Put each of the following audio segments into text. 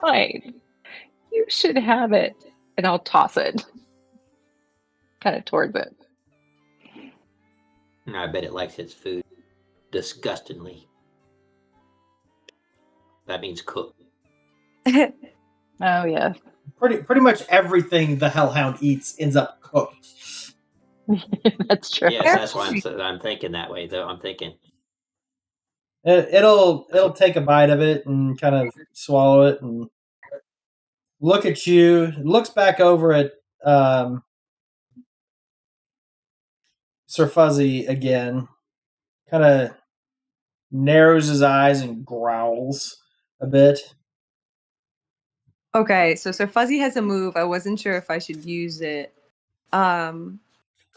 Fine. You should have it. And I'll toss it. Kind of towards it. I bet it likes its food disgustingly. That means cooked. Oh, yeah. Pretty much everything the Hellhound eats ends up cooked. That's true. Yes, that's why I'm thinking that way, though. I'm thinking It'll take a bite of it and kind of swallow it and look at you. It looks back over at Sir Fuzzy again. Kind of narrows his eyes and growls a bit. Okay, so Sir Fuzzy has a move. I wasn't sure if I should use it.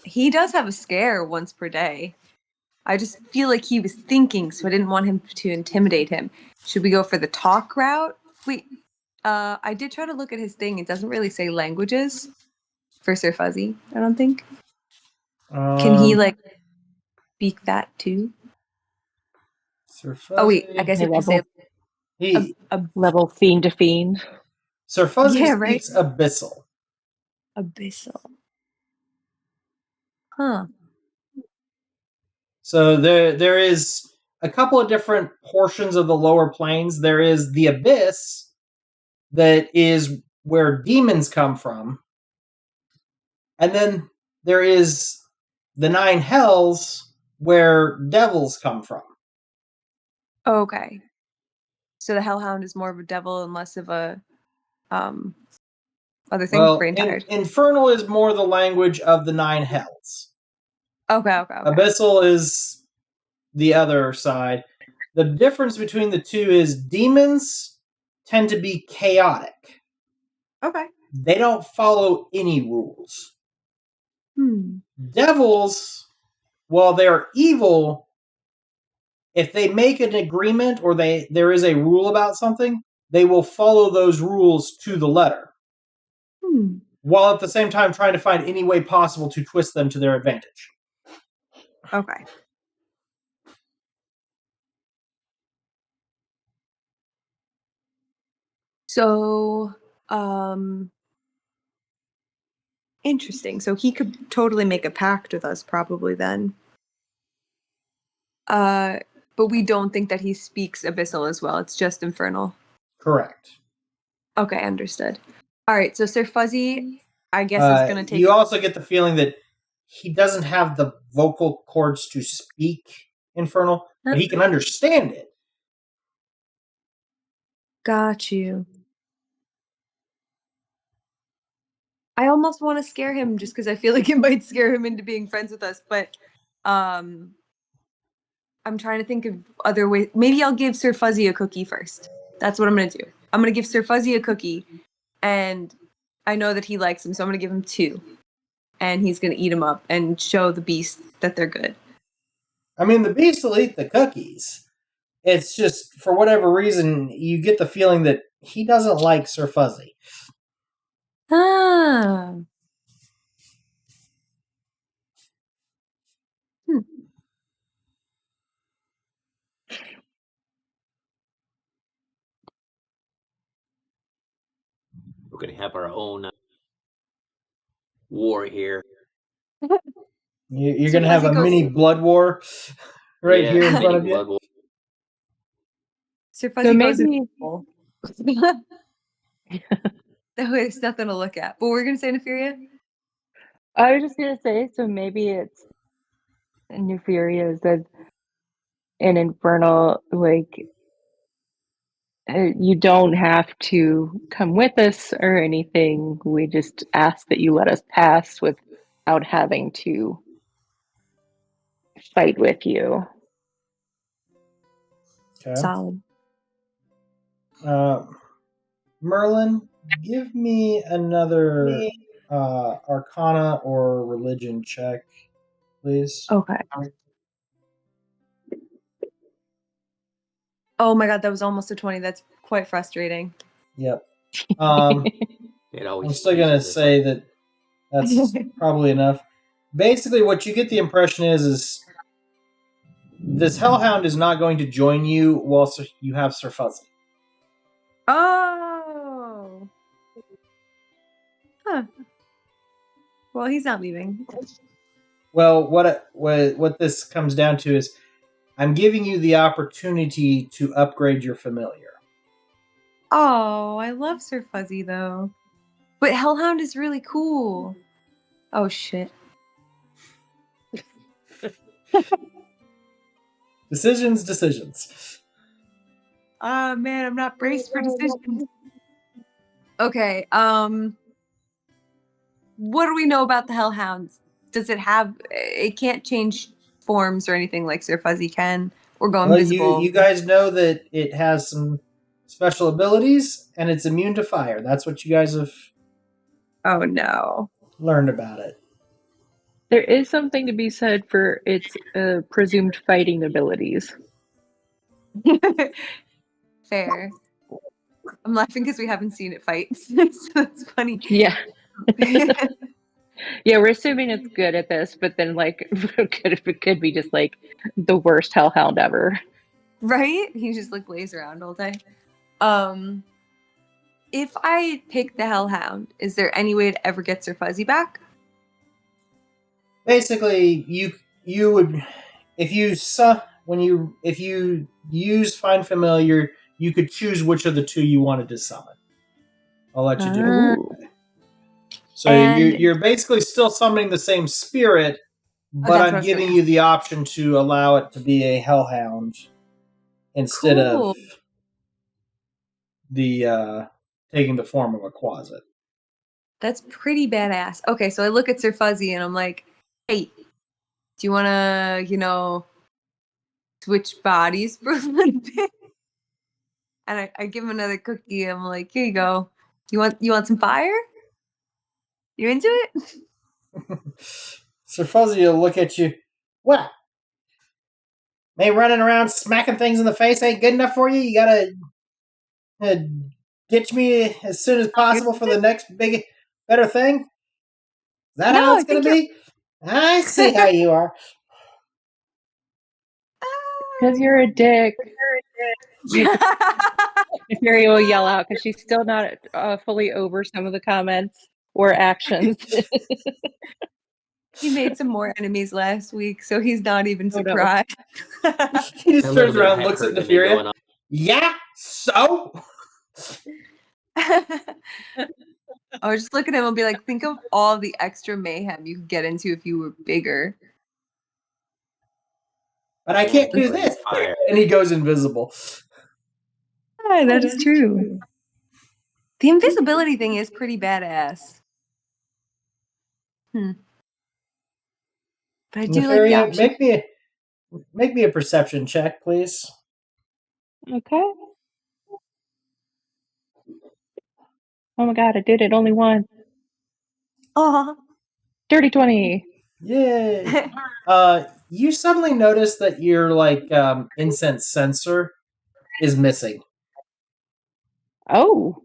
He does have a scare once per day. I just feel like he was thinking, so I didn't want him to intimidate him. Should we go for the talk route? Wait, I did try to look at his thing. It doesn't really say languages for Sir Fuzzy, I don't think. Can he, speak that too? Sir Fuzzy, oh, wait, I guess it would say a level fiend to fiend. Sir Fuzzy speaks Abyssal. Abyssal. Huh. So there is a couple of different portions of the lower planes. There is the Abyss, that is where demons come from. And then there is the 9 hells, where devils come from. Okay. So the Hellhound is more of a devil and less of a other thing. Well, Brain tired. Infernal is more the language of the 9 hells. Okay. Abyssal is the other side. The difference between the two is demons tend to be chaotic. Okay. They don't follow any rules. Devils, while they're evil, if they make an agreement or there is a rule about something, they will follow those rules to the letter. While at the same time trying to find any way possible to twist them to their advantage. Okay. So, interesting. So he could totally make a pact with us probably then. But we don't think that he speaks Abyssal as well. It's just Infernal. Correct. Okay, understood. All right, so Sir Fuzzy, I guess, is going to take... You also get the feeling that he doesn't have the vocal cords to speak Infernal, but he can understand it. Got you. I almost want to scare him just because I feel like it might scare him into being friends with us, but I'm trying to think of other ways. Maybe I'll give Sir Fuzzy a cookie first. That's what I'm going to do. I'm going to give Sir Fuzzy a cookie, and I know that he likes them, so I'm going to give him 2. And he's going to eat them up and show the beast that they're good. I mean, the beast will eat the cookies. It's just, for whatever reason, you get the feeling that he doesn't like Sir Fuzzy. Ah. we're going to have our own war here. You're going to have a mini blood war here in front of you. Sir Fuzzy goes There's nothing to look at. But we're going to say Neferia? I was just going to say, so maybe it's Neferia is an Infernal, you don't have to come with us or anything. We just ask that you let us pass without having to fight with you. Okay. Solid. Merlin, give me another Arcana or Religion check, please. Okay. Oh my god, that was almost a 20. That's quite frustrating. Yep. I'm still going to say that's probably enough. Basically, what you get the impression is this Hellhound is not going to join you whilst you have Sir Fuzzy. Oh! well, he's not leaving. Well, what this comes down to is I'm giving you the opportunity to upgrade your familiar. Oh, I love Sir Fuzzy though. But Hellhound is really cool. Oh shit. Decisions. Oh man, I'm not braced for decisions. Okay, what do we know about the Hellhounds? Does it have it can't change forms or anything like Sir Fuzzy can or go Well, invisible? you guys know that it has some special abilities and it's immune to fire. That's what you guys have Oh no. learned about it. There is something to be said for its presumed fighting abilities. Fair. I'm laughing because we haven't seen it fight, so that's funny. Yeah. Yeah, we're assuming it's good at this, but then like it could be just like the worst hellhound ever. Right? He just like lays around all day. If I pick the Hellhound, is there any way to ever get Sir Fuzzy back? Basically, you would if you use Find Familiar, you could choose which of the two you wanted to summon. I'll let you do it. Ooh. So And- you're basically still summoning the same spirit, but that's what I I'm was giving gonna you the option to allow it to be a hellhound instead Cool. of the taking the form of a Quasit. That's pretty badass. Okay, so I look at Sir Fuzzy and I'm like, hey, do you want to, switch bodies for a little bit? And I give him another cookie. I'm like, here you go. You want some fire? You into it? Sir Fuzzy will look at you. What? Maybe running around smacking things in the face ain't good enough for you? You gotta ditch me as soon as possible for the next better thing? Is that how No, it's I gonna think be? I see how you are. Because you're a dick. Mary will yell out because she's still not fully over some of the comments or actions. He made some more enemies last week, so he's not even Oh, no. surprised. He just A little turns bit around, of looks at hypergamy going Neferia. on. Yeah, so? Or just look at him and be like, think of all the extra mayhem you could get into if you were bigger. But I can't do this. Fire. And he goes invisible. Yeah, that is true. The invisibility thing is pretty badass. But I do like the Neferia, option. make me a perception check, please. Okay. Oh my god, I did it only once. Aw. Dirty 20. Yay. You suddenly notice that your incense sensor is missing. Oh.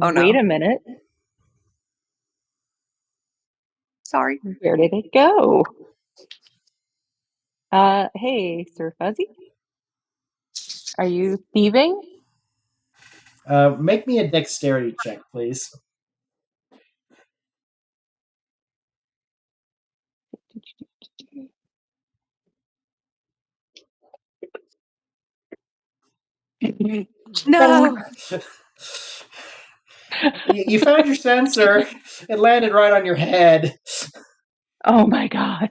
Oh, no. Wait a minute. Sorry. Where did it go? Hey, Sir Fuzzy? Are you thieving? Make me a dexterity check, please. No. You found your sensor. It landed right on your head. Oh my god.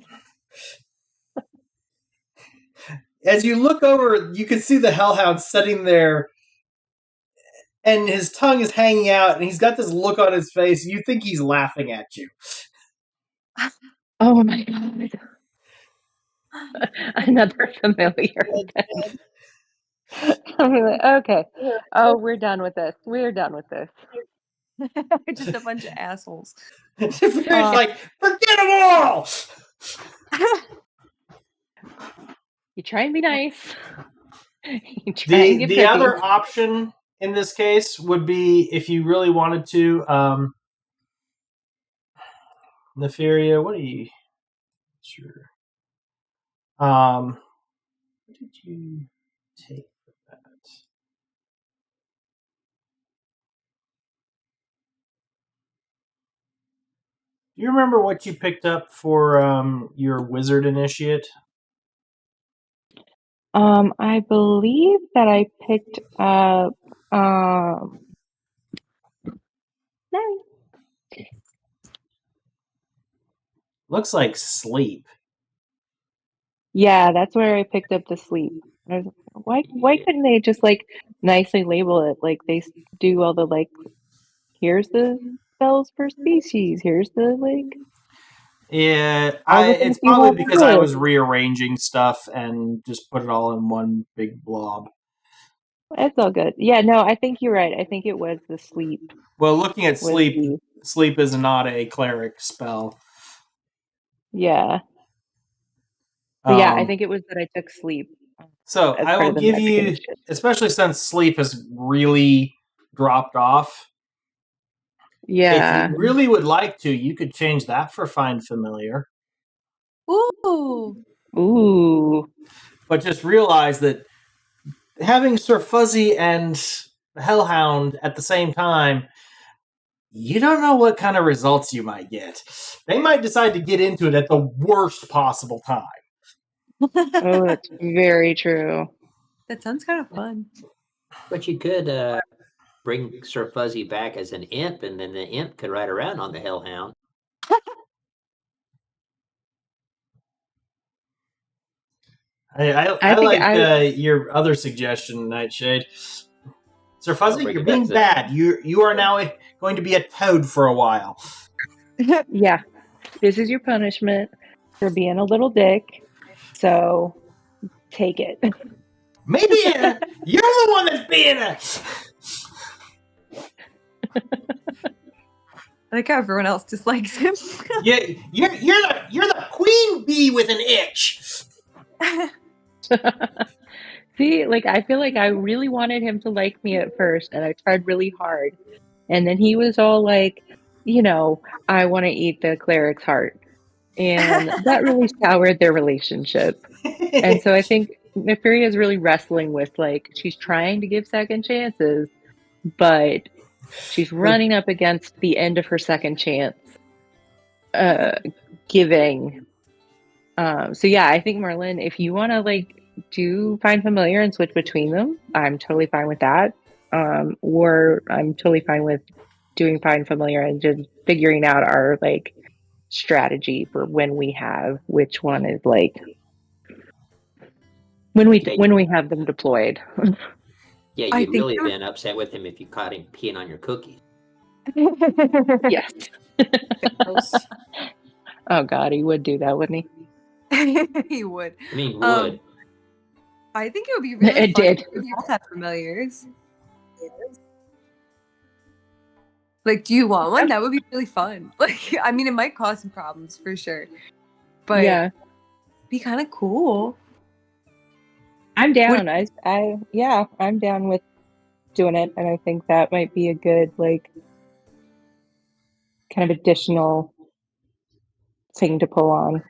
As you look over, you can see the hellhound sitting there, and his tongue is hanging out, and he's got this look on his face. You think he's laughing at you. Oh my god. Another familiar. I'm like, okay. Oh, we're done with this. We're done with this. Just a bunch of assholes. It's like, forget them all! You try and be nice. You try and get The other cookies. option in this case would be if you really wanted to, Neferia, what are you? Sure. What did you take for that? Do you remember what you picked up for your wizard initiate? I believe that I picked up no. Looks like sleep. Yeah, that's where I picked up the sleep. I was, why couldn't they just like nicely label it like they do all the like here's the spells per species, here's the like Yeah, all the things it's you probably have because I was with. rearranging stuff and just put it all in one big blob. It's all good. Yeah, no, I think you're right. I think it was the sleep Well, looking at was sleep, the sleep is not a cleric spell. yeah. But yeah, I Um, think it was that I took sleep so as I part will of the give magic you, initiative. especially since sleep has really dropped off. If you Yeah. really would like to, you could change that for find familiar. Ooh. Ooh. But just realize that having Sir Fuzzy and the Hellhound at the same time, you don't know what kind of results you might get. They might decide to get into it at the worst possible time. Oh, that's very true. That sounds kind of fun. But you could bring Sir Fuzzy back as an imp, and then the imp could ride around on the Hellhound. I I think like I your other suggestion, Nightshade. Sir I'll Fuzzy, bring you're him back being as a bad. You are now going to be a toad for a while. yeah, this is your punishment for being a little dick. So take it. Maybe you're the one that's being a. I like how everyone else dislikes him. Yeah, you're the queen bee with an itch. See, like I feel like I really wanted him to like me at first, and I tried really hard. And then he was all like, I want to eat the cleric's heart. And that really soured their relationship. And so I think Neferia is really wrestling with like she's trying to give second chances, but she's running up against the end of her second chance uh giving. So yeah, I think Merlin, if you want to like do find familiar and switch between them, I'm totally fine with that. Or I'm totally fine with doing find familiar and just figuring out our like strategy for when we have which one is like Yeah, when we have them deployed. yeah, I you'd think really have been upset with him if you caught him peeing on your cookies. Yes. Gross. Oh God, he would do that, wouldn't he? He would. I mean, would. I think it would be really It fun did. if we all have familiars. Like, do you want one? Yep. That would be really fun. Like, I mean, it might cause some problems for sure, but Yeah, be kind of cool. I'm Would down. Yeah, I'm down with doing it, and I think that might be a good like kind of additional thing to pull on,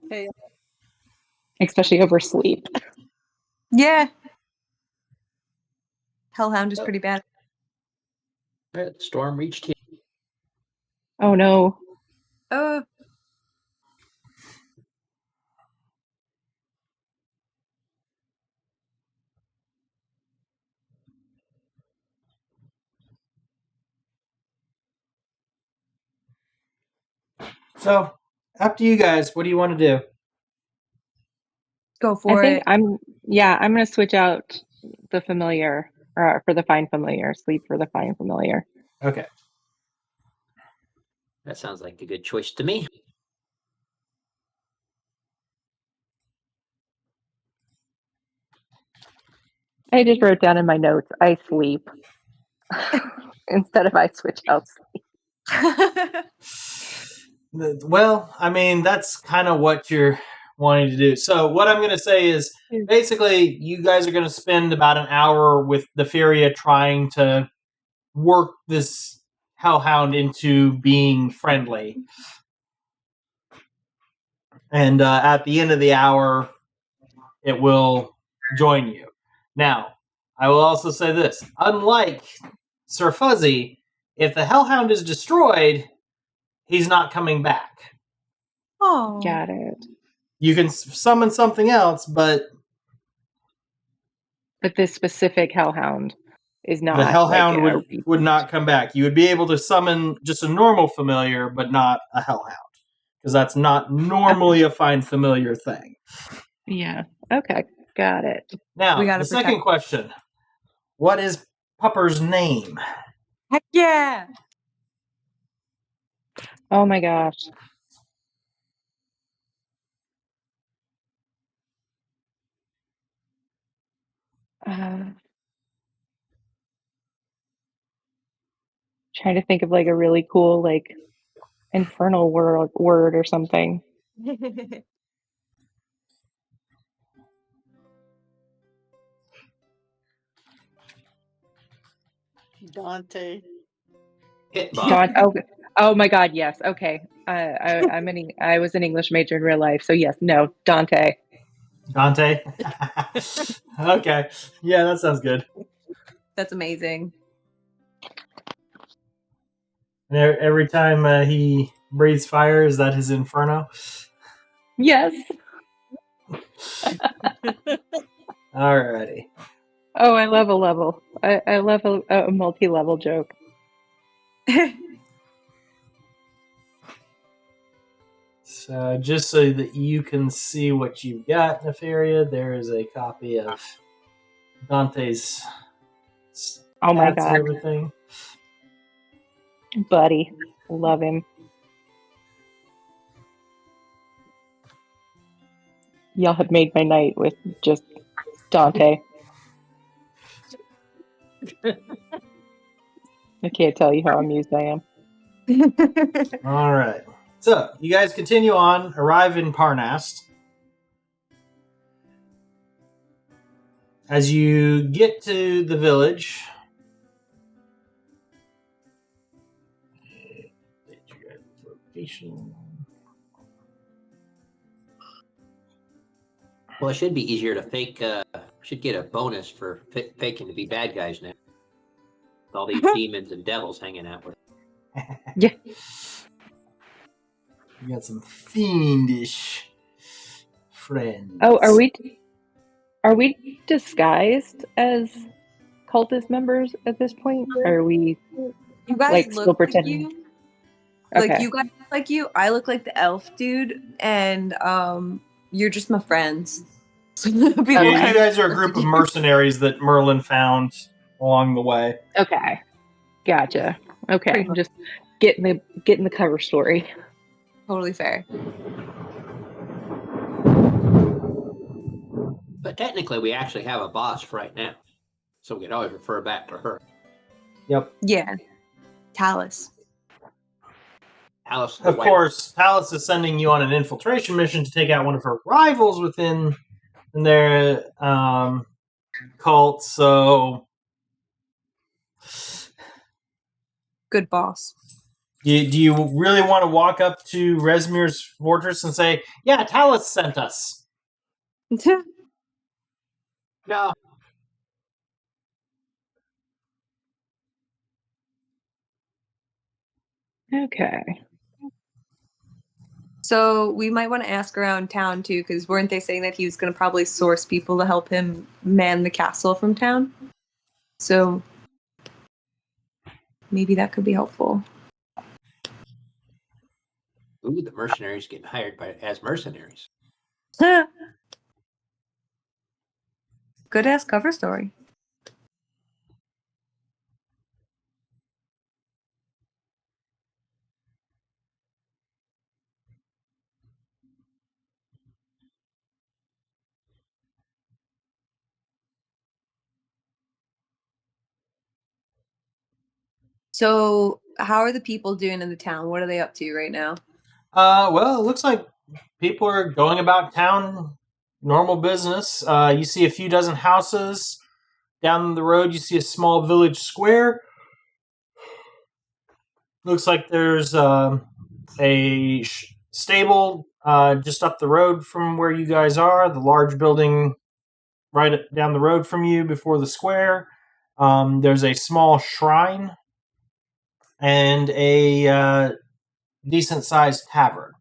especially over sleep. yeah, Hellhound is Oh. pretty bad. The storm reached here. Oh no. Oh, So, up to you guys. What do you want to do? go I for think it. I'm gonna switch out the familiar for the find familiar, sleep for the find familiar. Okay. That sounds like a good choice to me. I just wrote down in my notes, I sleep instead of I switch out sleep. Well, I mean, that's kind of what you're wanting to do. So, what I'm going to say is basically, you guys are going to spend about an hour with the Furia trying to work this Hellhound into being friendly. And at the end of the hour, it will join you. Now, I will also say this. Unlike Sir Fuzzy, if the Hellhound is destroyed, he's not coming back. Oh. Got it. You can summon something else, but But this specific hellhound is the not like hellhound a would not come back. You would be able to summon just a normal familiar, but not a hellhound, because that's not normally a fine familiar thing. Yeah. Okay. Got it. We Now, gotta the second protect- question: what is Pupper's name? Heck yeah! Oh my gosh. Trying to think of like a really cool like infernal word or something. Dante. Hit Bob. Don. Oh, oh my God. Yes. Okay. I was an English major in real life, so yes. No, Dante. Dante? Okay. Yeah, that sounds good. That's amazing. And every time he breathes fire, is that his inferno? Yes. Alrighty. Oh, I love a level. I love a multi-level joke. So, just so that you can see what you've got, Nefaria, there is a copy of Dante's Oh my stats and God, everything. buddy, love him. Y'all have made my night with just Dante. I can't tell you how amused I am. All right. So, you guys continue on, arrive in Parnast. As you get to the village, location. Well, it should be easier to fake. Should get a bonus for faking to be bad guys now. With all these demons and devils hanging out with. Yeah. You got some fiendish friends. Oh, are we disguised as cultist members at this point? Or are we You guys like look still like pretending? you. Like Okay. you guys look like you. I look like the elf dude, and you're just my friends. So people Yeah, you kind guys are a group of mercenaries that Merlin found along the way. Okay. Gotcha. Okay. Pretty much. Just getting the cover story. Totally fair. But technically, we actually have a boss right now, so we could always refer back to her. Yep. Yeah. Talus. Alice. Of course, Talus is sending you on an infiltration mission to take out one of her rivals within their cult. So, Good boss. do you really want to walk up to Resmir's fortress and say, "Yeah, Talus sent us"? No. Okay. So we might want to ask around town too, because weren't they saying that he was going to probably source people to help him man the castle from town? So maybe that could be helpful. Ooh, the mercenaries getting hired as mercenaries. Good ass cover story. So how are the people doing in the town? What are they up to right now? Well, it looks like people are going about town, normal business. You see a few dozen houses. Down the road, you see a small village square. Looks like there's a stable just up the road from where you guys are. The large building right down the road from you before the square. There's a small shrine and a decent-sized tavern.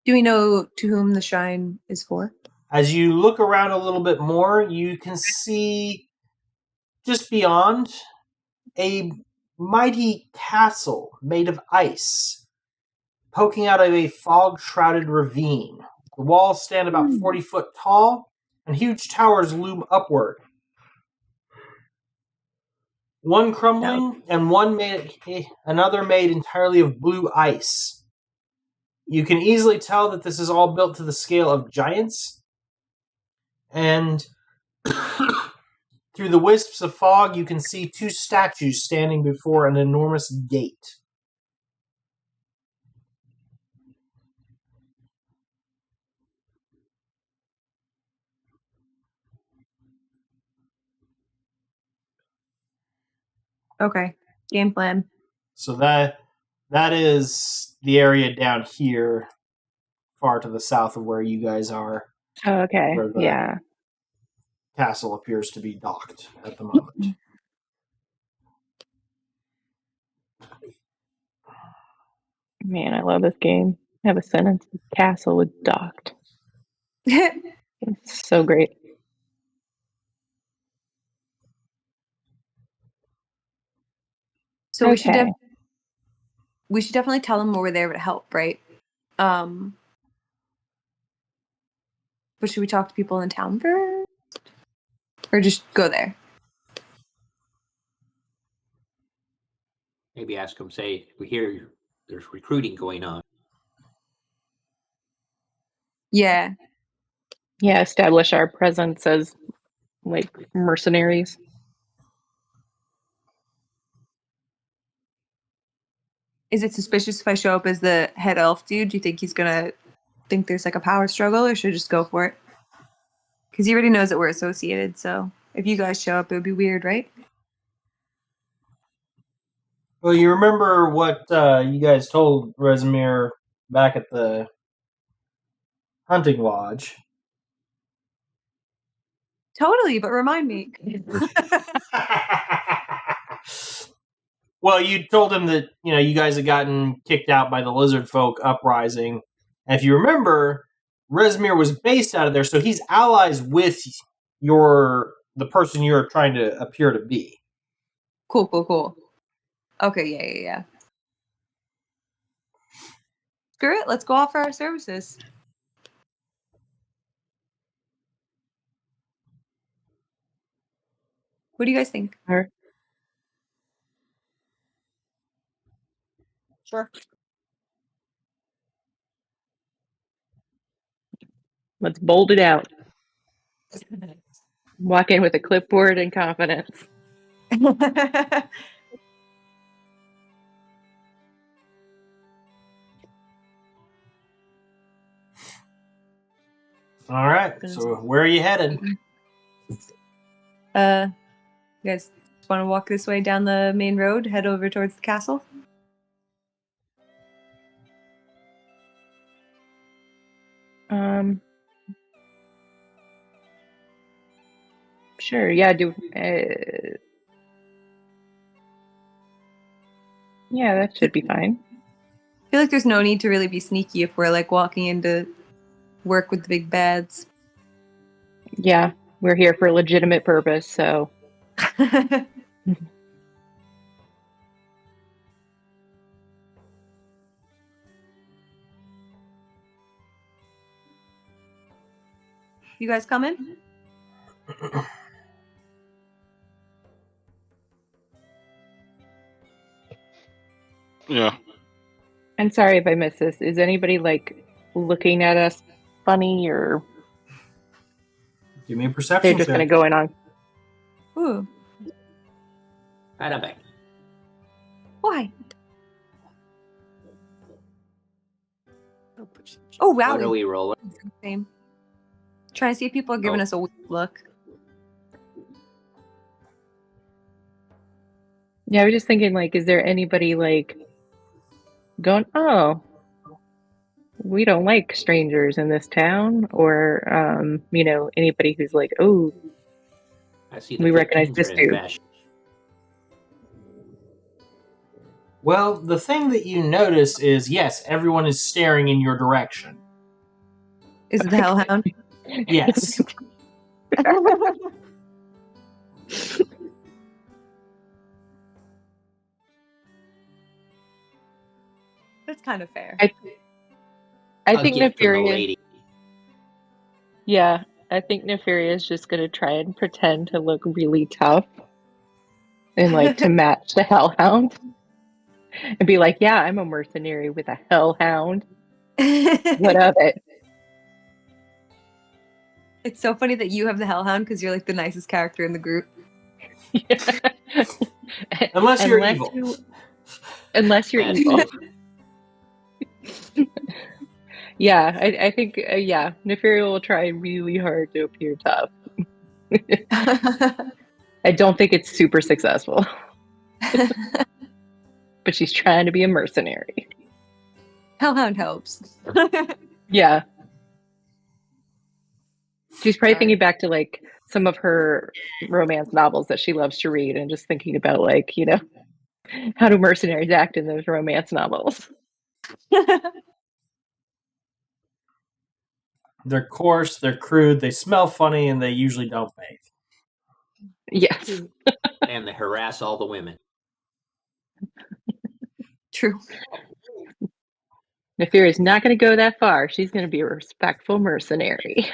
Do we know to whom the shrine is for? As you look around a little bit more, you can see just beyond a mighty castle made of ice, poking out of a fog-shrouded ravine. The walls stand about 40 foot tall, and huge towers loom upward. One crumbling, and another made entirely of blue ice. You can easily tell that this is all built to the scale of giants, and through the wisps of fog, you can see two statues standing before an enormous gate. Okay. Game plan. So that is the area down here, far to the south of where you guys are, Oh, okay. where the Yeah. castle appears to be docked at the moment. Man, I love this game. I have a sentence. Castle with docked. It's so great. So Okay. we should definitely tell them we're there to help, right? But should we talk to people in town first? Or just go there? Maybe ask them, say, we hear there's recruiting going on. Yeah. Yeah, establish our presence as like mercenaries. Is it suspicious if I show up as the head elf dude? Do you think he's gonna think there's like a power struggle, or should I just go for it? Because he already knows that we're associated, so if you guys show up, it would be weird, right? Well, you remember what you guys told Resimir back at the hunting lodge. Totally, but remind me. Well, you told him that, you guys had gotten kicked out by the lizard folk uprising. And if you remember, Resimir was based out of there, so he's allies with the person you're trying to appear to be. Cool. Okay, yeah. Screw it, let's go offer our services. What do you guys think? All right. Sure. Let's bold it out. Walk in with a clipboard and confidence. All right, so where are you headed? You guys want to walk this way down the main road, head over towards the castle? Sure. Yeah. Yeah, that should be fine. I feel like there's no need to really be sneaky if we're like walking into work with the big bads. Yeah, we're here for a legitimate purpose, so. You guys coming? Yeah. I'm sorry if I missed this. Is anybody like looking at us funny, or Give me a they're perception just kind check. of going on? Ooh. Right on back. Why? Oh, wow. What are we rolling? Same. Trying to see if people are giving us a weird look. Yeah, I was just thinking, like, is there anybody like going, oh, we don't like strangers in this town, or anybody who's like, oh, I see the we recognize 15s this are in dude. fashion. Well, the thing that you notice is, yes, everyone is staring in your direction. Is it the Hellhound? Yes. That's kind of fair. I A think gift from the Nefarious. lady. Yeah, I think Nefarious is just gonna try and pretend to look really tough and like to match the Hellhound and be like, "Yeah, I'm a mercenary with a Hellhound. What of it?" It's so funny that you have the Hellhound because you're like the nicest character in the group. Unless you're evil. Unless you're That's evil. it. Yeah, I think yeah, Nefaria will try really hard to appear tough. I don't think it's super successful, but she's trying to be a mercenary. Hellhound helps. Yeah. She's probably Alright. thinking back to like some of her romance novels that she loves to read and just thinking about like, you know, how do mercenaries act in those romance novels? They're coarse, they're crude, they smell funny, and they usually don't bathe. Yes. And they harass all the women. True. Nefaria's not going to go that far. She's going to be a respectful mercenary.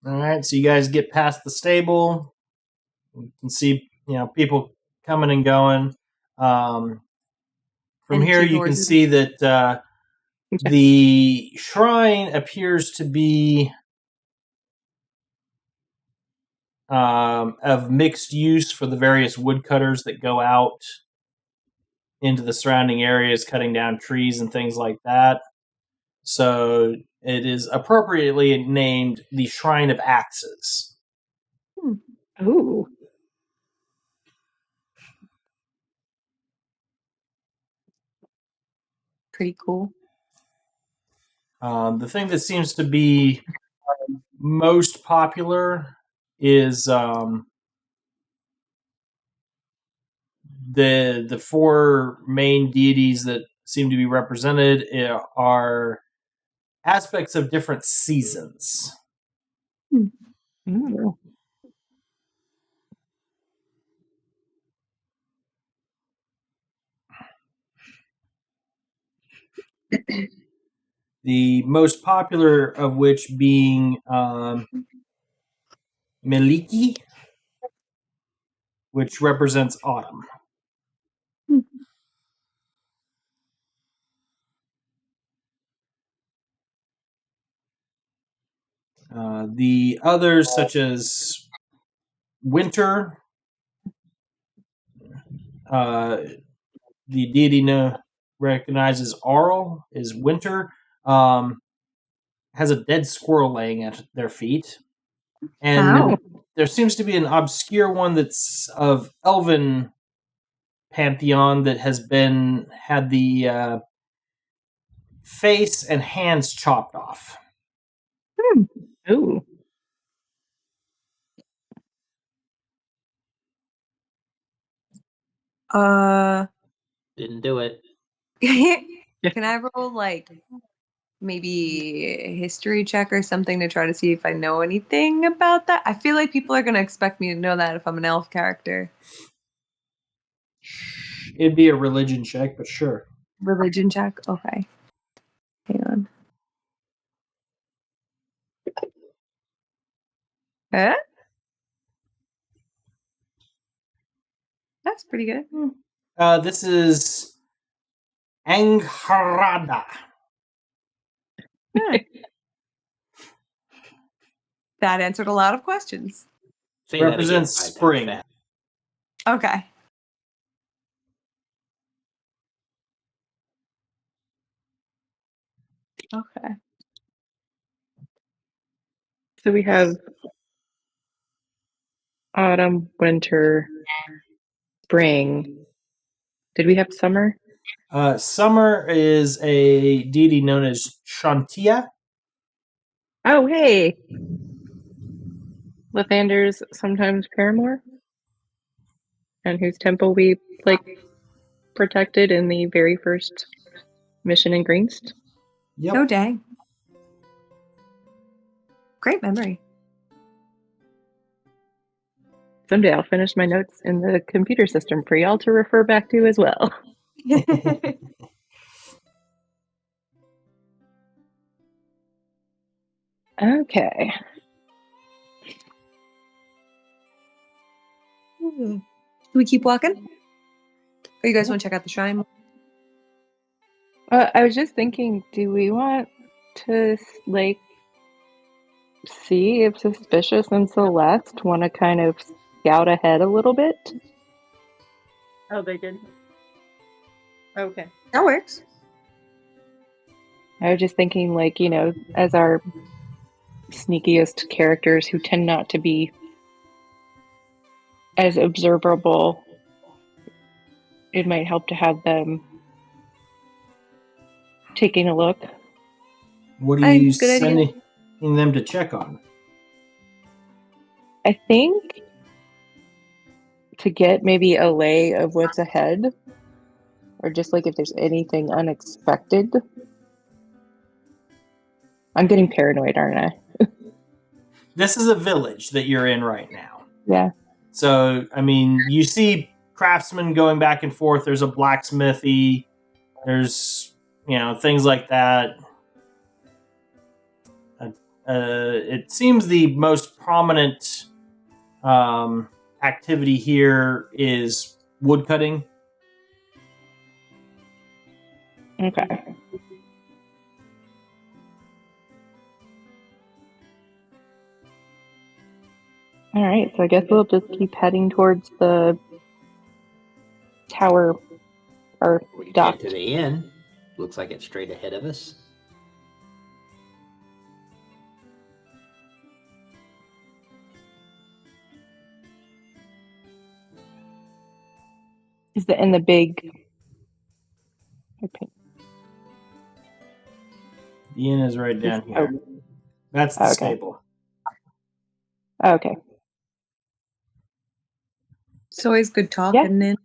All right, so you guys get past the stable. You can see, people coming and going. From And here, cute you can horses. see that the shrine appears to be of mixed use for the various woodcutters that go out into the surrounding areas, cutting down trees and things like that. So it is appropriately named the Shrine of Axes. Ooh. Pretty cool. The thing that seems to be most popular is the four main deities that seem to be represented are aspects of different seasons. Ooh. The most popular of which being Meliki, which represents autumn. The others, such as winter, the deity recognizes Aurel is winter, has a dead squirrel laying at their feet. And Wow. there seems to be an obscure one that's of elven pantheon that has had the face and hands chopped off. Ooh. Didn't do it. Can I roll like maybe a history check or something to try to see if I know anything about that? I feel like people are going to expect me to know that if I'm an elf character. It'd be a religion check, but sure. Religion check? Okay. Hang on. Huh? That's pretty good. This is Angharada. Huh. That answered a lot of questions. Say Represents that again 5 times spring. fast. Okay. Okay. So we have autumn, winter, spring. Did we have summer? Summer is a deity known as Shantia. Oh, hey. Lathander's sometimes paramour, and whose temple we like protected in the very first mission in Greenst. Yep. Oh, dang. Great memory. Someday I'll finish my notes in the computer system for y'all to refer back to as well. Okay. Should we keep walking? Or you guys want to check out the shrine? I was just thinking, do we want to like see if Suspicious and Celeste want to kind of scout ahead a little bit? Oh, they did. Okay. That works. I was just thinking, like, you know, as our sneakiest characters who tend not to be as observable, it might help to have them taking a look. What are I think you it's a good idea. sending them to check on? I think to get maybe a lay of what's ahead, or just like if there's anything unexpected. I'm getting paranoid, aren't I? This is a village that you're in right now. Yeah. So, I mean, you see craftsmen going back and forth. There's a blacksmithy. There's, things like that. It seems the most prominent activity here is woodcutting. Okay. All right, so I guess we'll just keep heading towards the tower or We dock. get to the inn. Looks like it's straight ahead of us. Is the in the big? Okay. The inn is right down here. Oh, That's the okay. stable. Okay. It's always good talking then.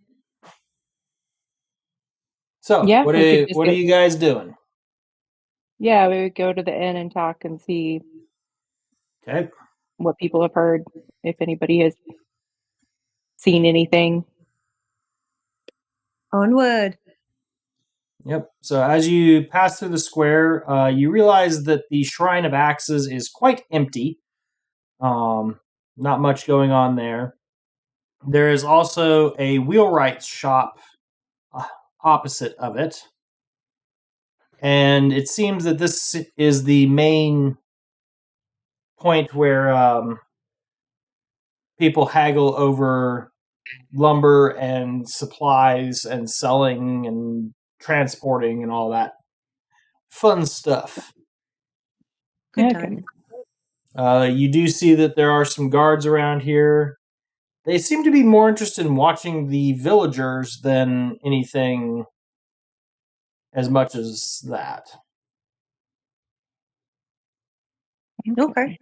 So, Yeah, what we could are just what are you guys doing? Yeah, we would go to the inn and talk and see Okay. what people have heard, if anybody has seen anything. Onward. Yep. So as you pass through the square, you realize that the Shrine of Axes is quite empty. Not much going on there. There is also a wheelwright's shop opposite of it. And it seems that this is the main point where people haggle over lumber and supplies and selling and transporting and all that fun stuff. Good Okay. time. You do see that there are some guards around here. They seem to be more interested in watching the villagers than anything as much as that. Okay.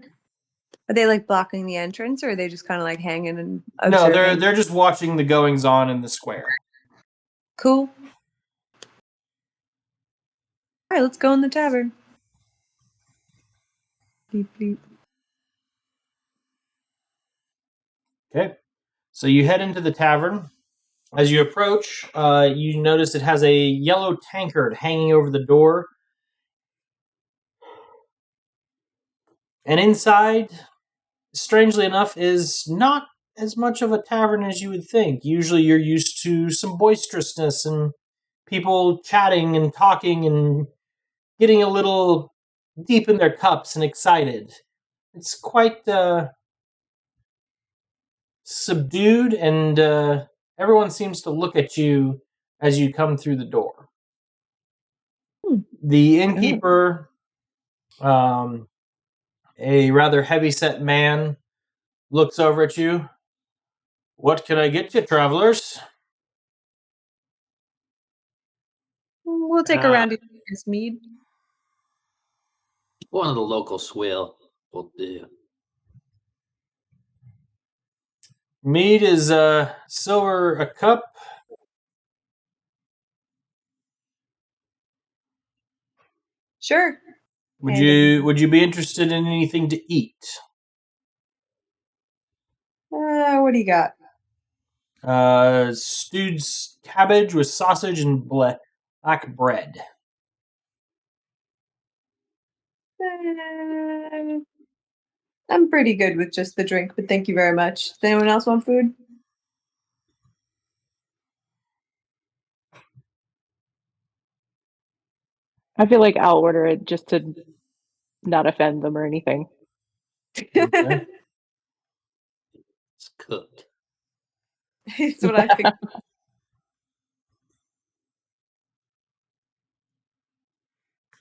Are they like blocking the entrance, or are they just kind of like hanging and No, observing? they're just watching the goings on in the square. Cool. All right, let's go in the tavern. Beep, beep. Okay. So you head into the tavern. As you approach, you notice it has a yellow tankard hanging over the door. And inside, strangely enough, is not as much of a tavern as you would think. Usually you're used to some boisterousness and people chatting and talking and getting a little deep in their cups and excited. It's quite subdued, and everyone seems to look at you as you come through the door. The innkeeper, a rather heavy-set man, looks over at you. What can I get you, travelers? We'll take a round of this mead. One of the local swill will do. Mead is silver a cup. Sure. Would And- you be interested in anything to eat? What do you got? Stewed cabbage with sausage and black bread. I'm pretty good with just the drink, but thank you very much. Does anyone else want food? I feel like I'll order it just to not offend them or anything. Okay. It's cooked. It's what I think.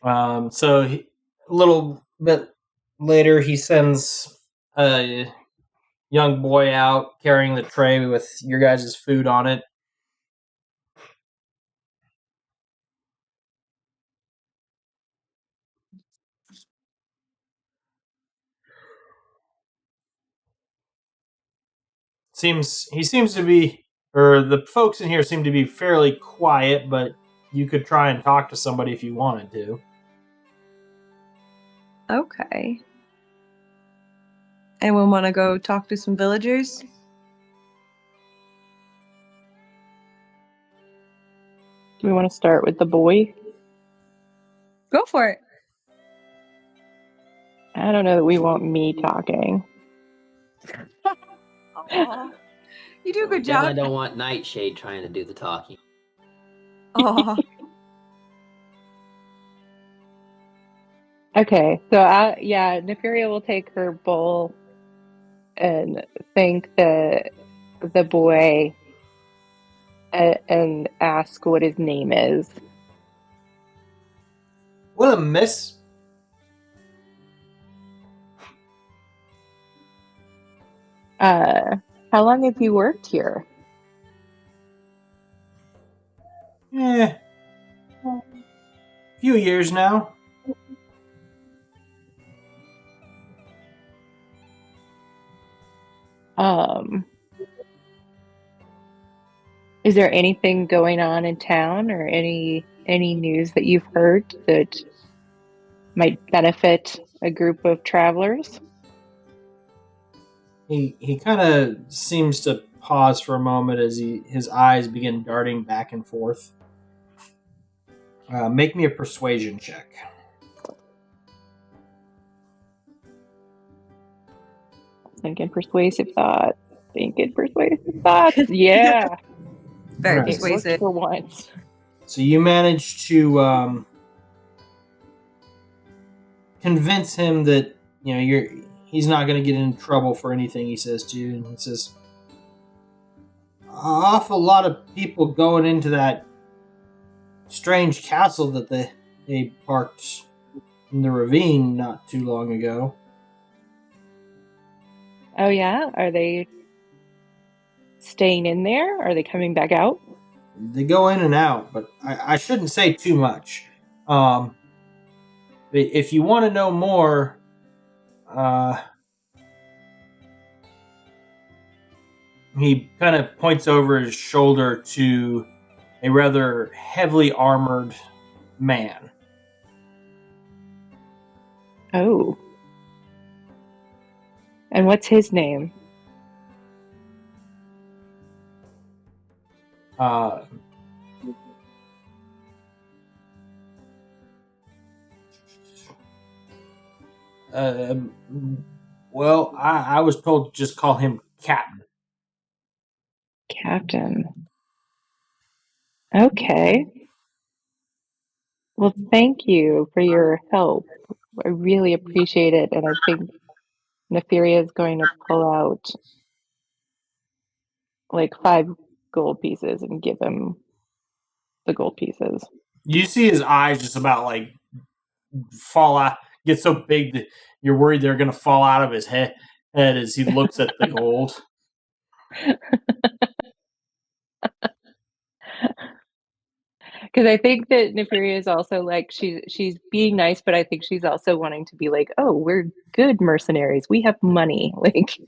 A little bit later, he sends a young boy out carrying the tray with your guys' food on it. He seems to be, or the folks in here seem to be fairly quiet, but you could try and talk to somebody if you wanted to. Okay. Anyone want to go talk to some villagers? Do we want to start with the boy? Go for it. I don't know that we want me talking. Aw. You do a We good definitely job. don't want Nightshade trying to do the talking. Aw. Okay, so Neferia will take her bowl and thank the boy and ask what his name is. Well, miss. How long have you worked here? A few years now. Is there anything going on in town or any news that you've heard that might benefit a group of travelers? He kind of seems to pause for a moment as his eyes begin darting back and forth. Make me a persuasion check. Thinking persuasive thoughts. Yeah. Very Right. It worked persuasive. for once. So you manage to convince him that he's not going to get in trouble for anything he says to you, and he says, awful lot of people going into that strange castle that they parked in the ravine not too long ago. Oh yeah? Are they staying in there? Are they coming back out? They go in and out, but I shouldn't say too much. If you want to know more, he kind of points over his shoulder to a rather heavily armored man. Oh. And what's his name? Well, I was told to just call him Captain. Captain. Okay. Well, thank you for your help. I really appreciate it, and I think Neferia is going to pull out like 5 gold pieces and give him the gold pieces. You see his eyes just about like fall out, get so big that you're worried they're going to fall out of his head as he looks at the gold. Because I think that Neferia is also like she's being nice, but I think she's also wanting to be like, oh, we're good mercenaries. We have money. Like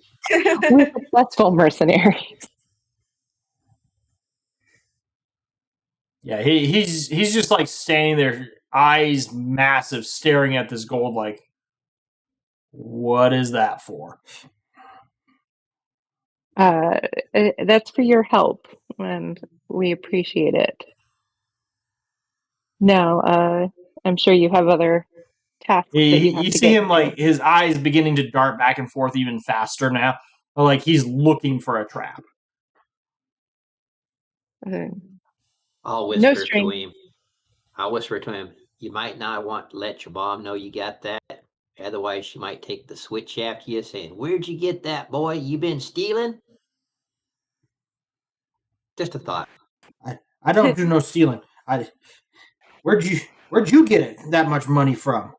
we're successful mercenaries. Yeah, he's just like standing there, eyes massive, staring at this gold like, what is that for? That's for your help, and we appreciate it. Now, I'm sure you have other tasks that you have You to see get him, to. like, his eyes beginning to dart back and forth even faster now. Like, he's looking for a trap. Uh, I'll no whisper to string. him. I'll whisper to him. You might not want to let your mom know you got that. Otherwise, she might take the switch after you, saying, "Where'd you get that, boy? You been stealing?" Just a thought. I don't do no stealing. Where'd you get it? That much money from?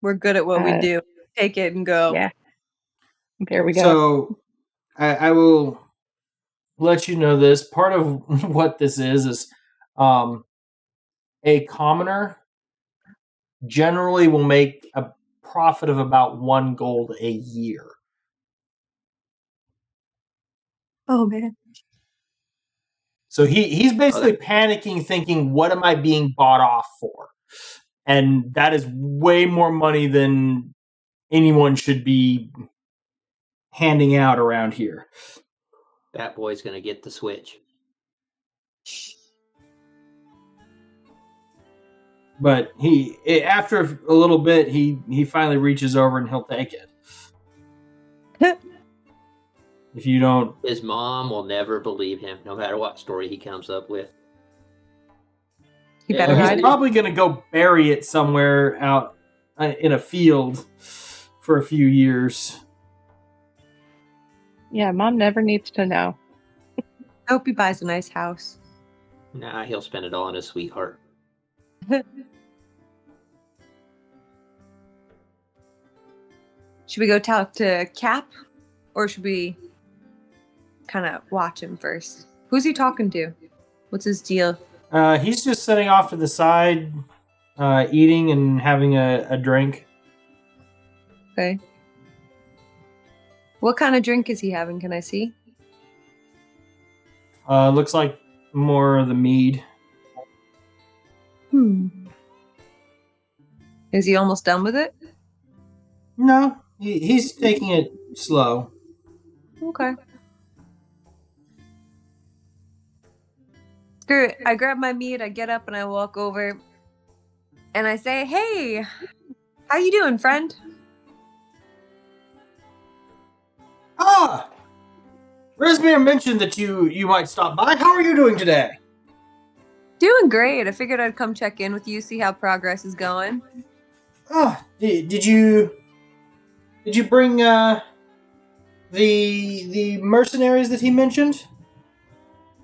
We're good at what we Uh, do. Take it and go. Yeah. There we go. So I will let you know this. Part of what this is a commoner generally will make a profit of about 1 gold a year. Oh man. So he's basically panicking, thinking, what am I being bought off for? And that is way more money than anyone should be handing out around here. That boy's gonna get the switch. But after a little bit, he finally reaches over and he'll take it. If you don't, His mom will never believe him, no matter what story he comes up with. You better he's hide it. probably going to go bury it somewhere out in a field for a few years. Yeah, Mom never needs to know. I hope he buys a nice house. Nah, he'll spend it all on his sweetheart. Should we go talk to Cap, or should we kind of watch him first? Who's he talking to? What's his deal? He's just sitting off to the side, eating and having a drink. Okay. What kind of drink is he having? Can I see? Looks like more of the mead. Is he almost done with it? No, he's taking it slow. Okay. Screw it. I grab my meat, I get up and I walk over and I say, "Hey, how you doing, friend?" Ah! Resmir mentioned that you might stop by. How are you doing today? Doing great. I figured I'd come check in with you, see how progress is going. Ah, did you bring the mercenaries that he mentioned?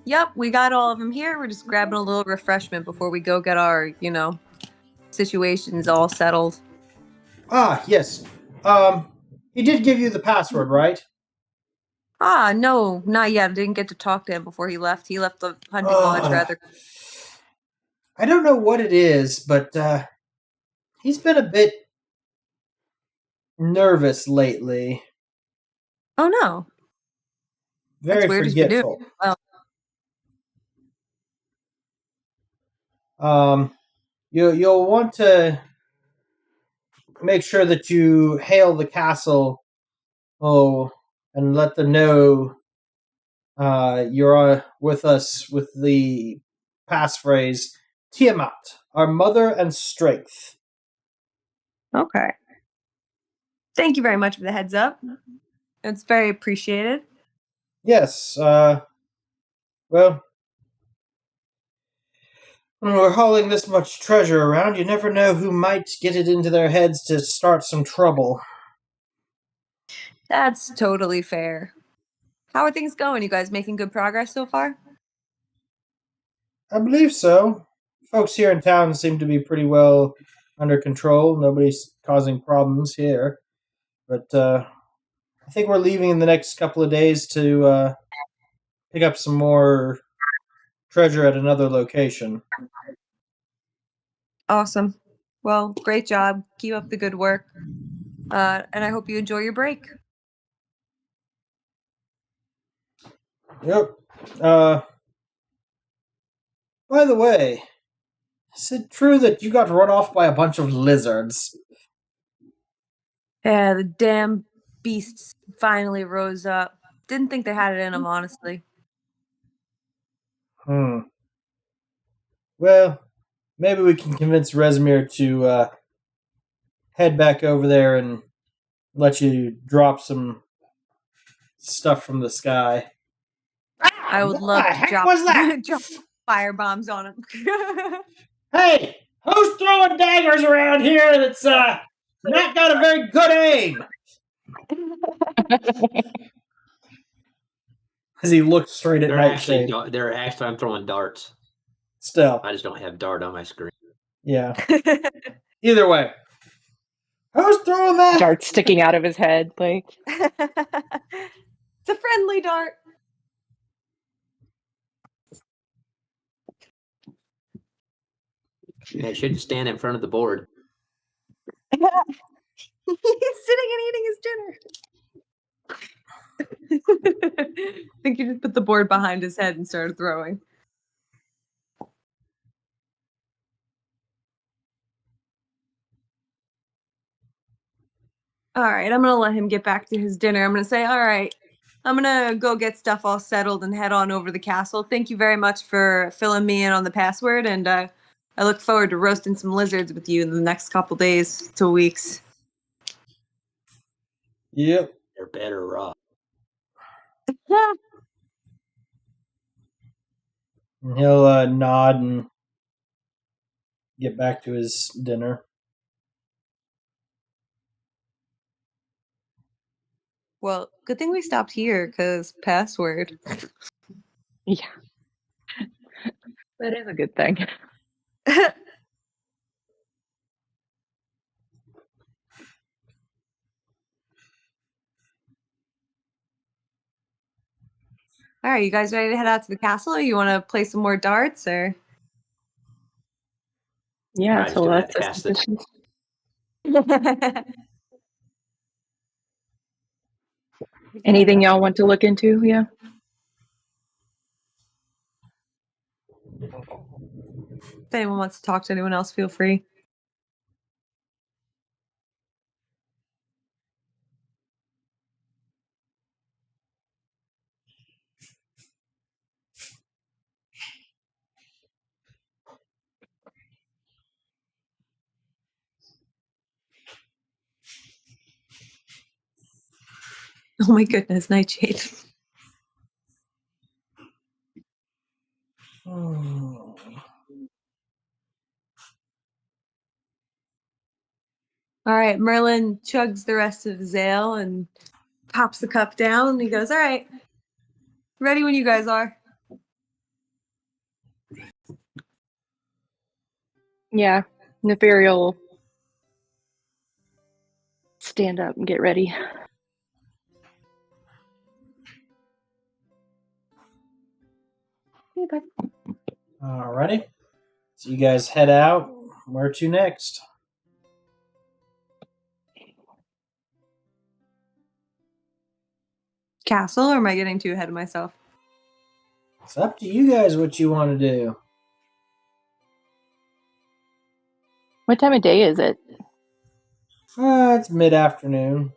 Yep, we got all of them here. We're just grabbing a little refreshment before we go get our, situations all settled. Ah, yes. He did give you the password, right? Ah, no, not yet. I didn't get to talk to him before he left. He left the hunting lodge rather. I don't know what it is, but he's been a bit nervous lately. Oh no. Very That's weird. He's been doing forgetful. well. You'll want to make sure that you hail the castle, and let them know you're with us with the passphrase Tiamat, our mother and strength. Okay. Thank you very much for the heads up. It's very appreciated. Yes, well, when we're hauling this much treasure around, you never know who might get it into their heads to start some trouble. That's totally fair. How are things going? You guys making good progress so far? I believe so. Folks here in town seem to be pretty well under control. Nobody's causing problems here. But I think we're leaving in the next couple of days to pick up some more treasure at another location. Awesome. Well, great job. Keep up the good work. And I hope you enjoy your break. Yep. By the way, Is it true that you got run off by a bunch of lizards? Yeah, the damn beasts finally rose up. Didn't think they had it in them, honestly. Well, maybe we can convince Rezmir to head back over there and let you drop some stuff from the sky. I would What love the to heck drop, was that? drop fire bombs on them. Hey, who's throwing daggers around here that's not got a very good aim? As he looks straight at Nightshade. I'm throwing darts. Still. I just don't have dart on my screen. Yeah. Either way. Who's throwing that? Dart sticking out of his head, like. It's a friendly dart. I should stand in front of the board. He's sitting and eating his dinner. I think you just put the board behind his head and started throwing. All right, I'm going to let him get back to his dinner. I'm going to say, all right, I'm going to go get stuff all settled and head on over to the castle. Thank you very much for filling me in on the password, and I look forward to roasting some lizards with you in the next couple days to weeks. Yep. They're better raw. And he'll nod and get back to his dinner. Well, good thing we stopped here, because password. Yeah. That is a good thing. All right, you guys ready to head out to the castle? Or you want to play some more darts, or? Yeah, I so just do that's that past anything y'all want to look into? Yeah. If anyone wants to talk to anyone else, feel free. Oh my goodness, Nightshade. Oh. All right, Merlin chugs the rest of his ale and pops the cup down. And he goes, all right, ready when you guys are. Yeah. Nefariel will stand up and get ready. Alrighty. So you guys head out. Where to next? Castle, or am I getting too ahead of myself? It's up to you guys what you want to do. What time of day is it? It's mid-afternoon.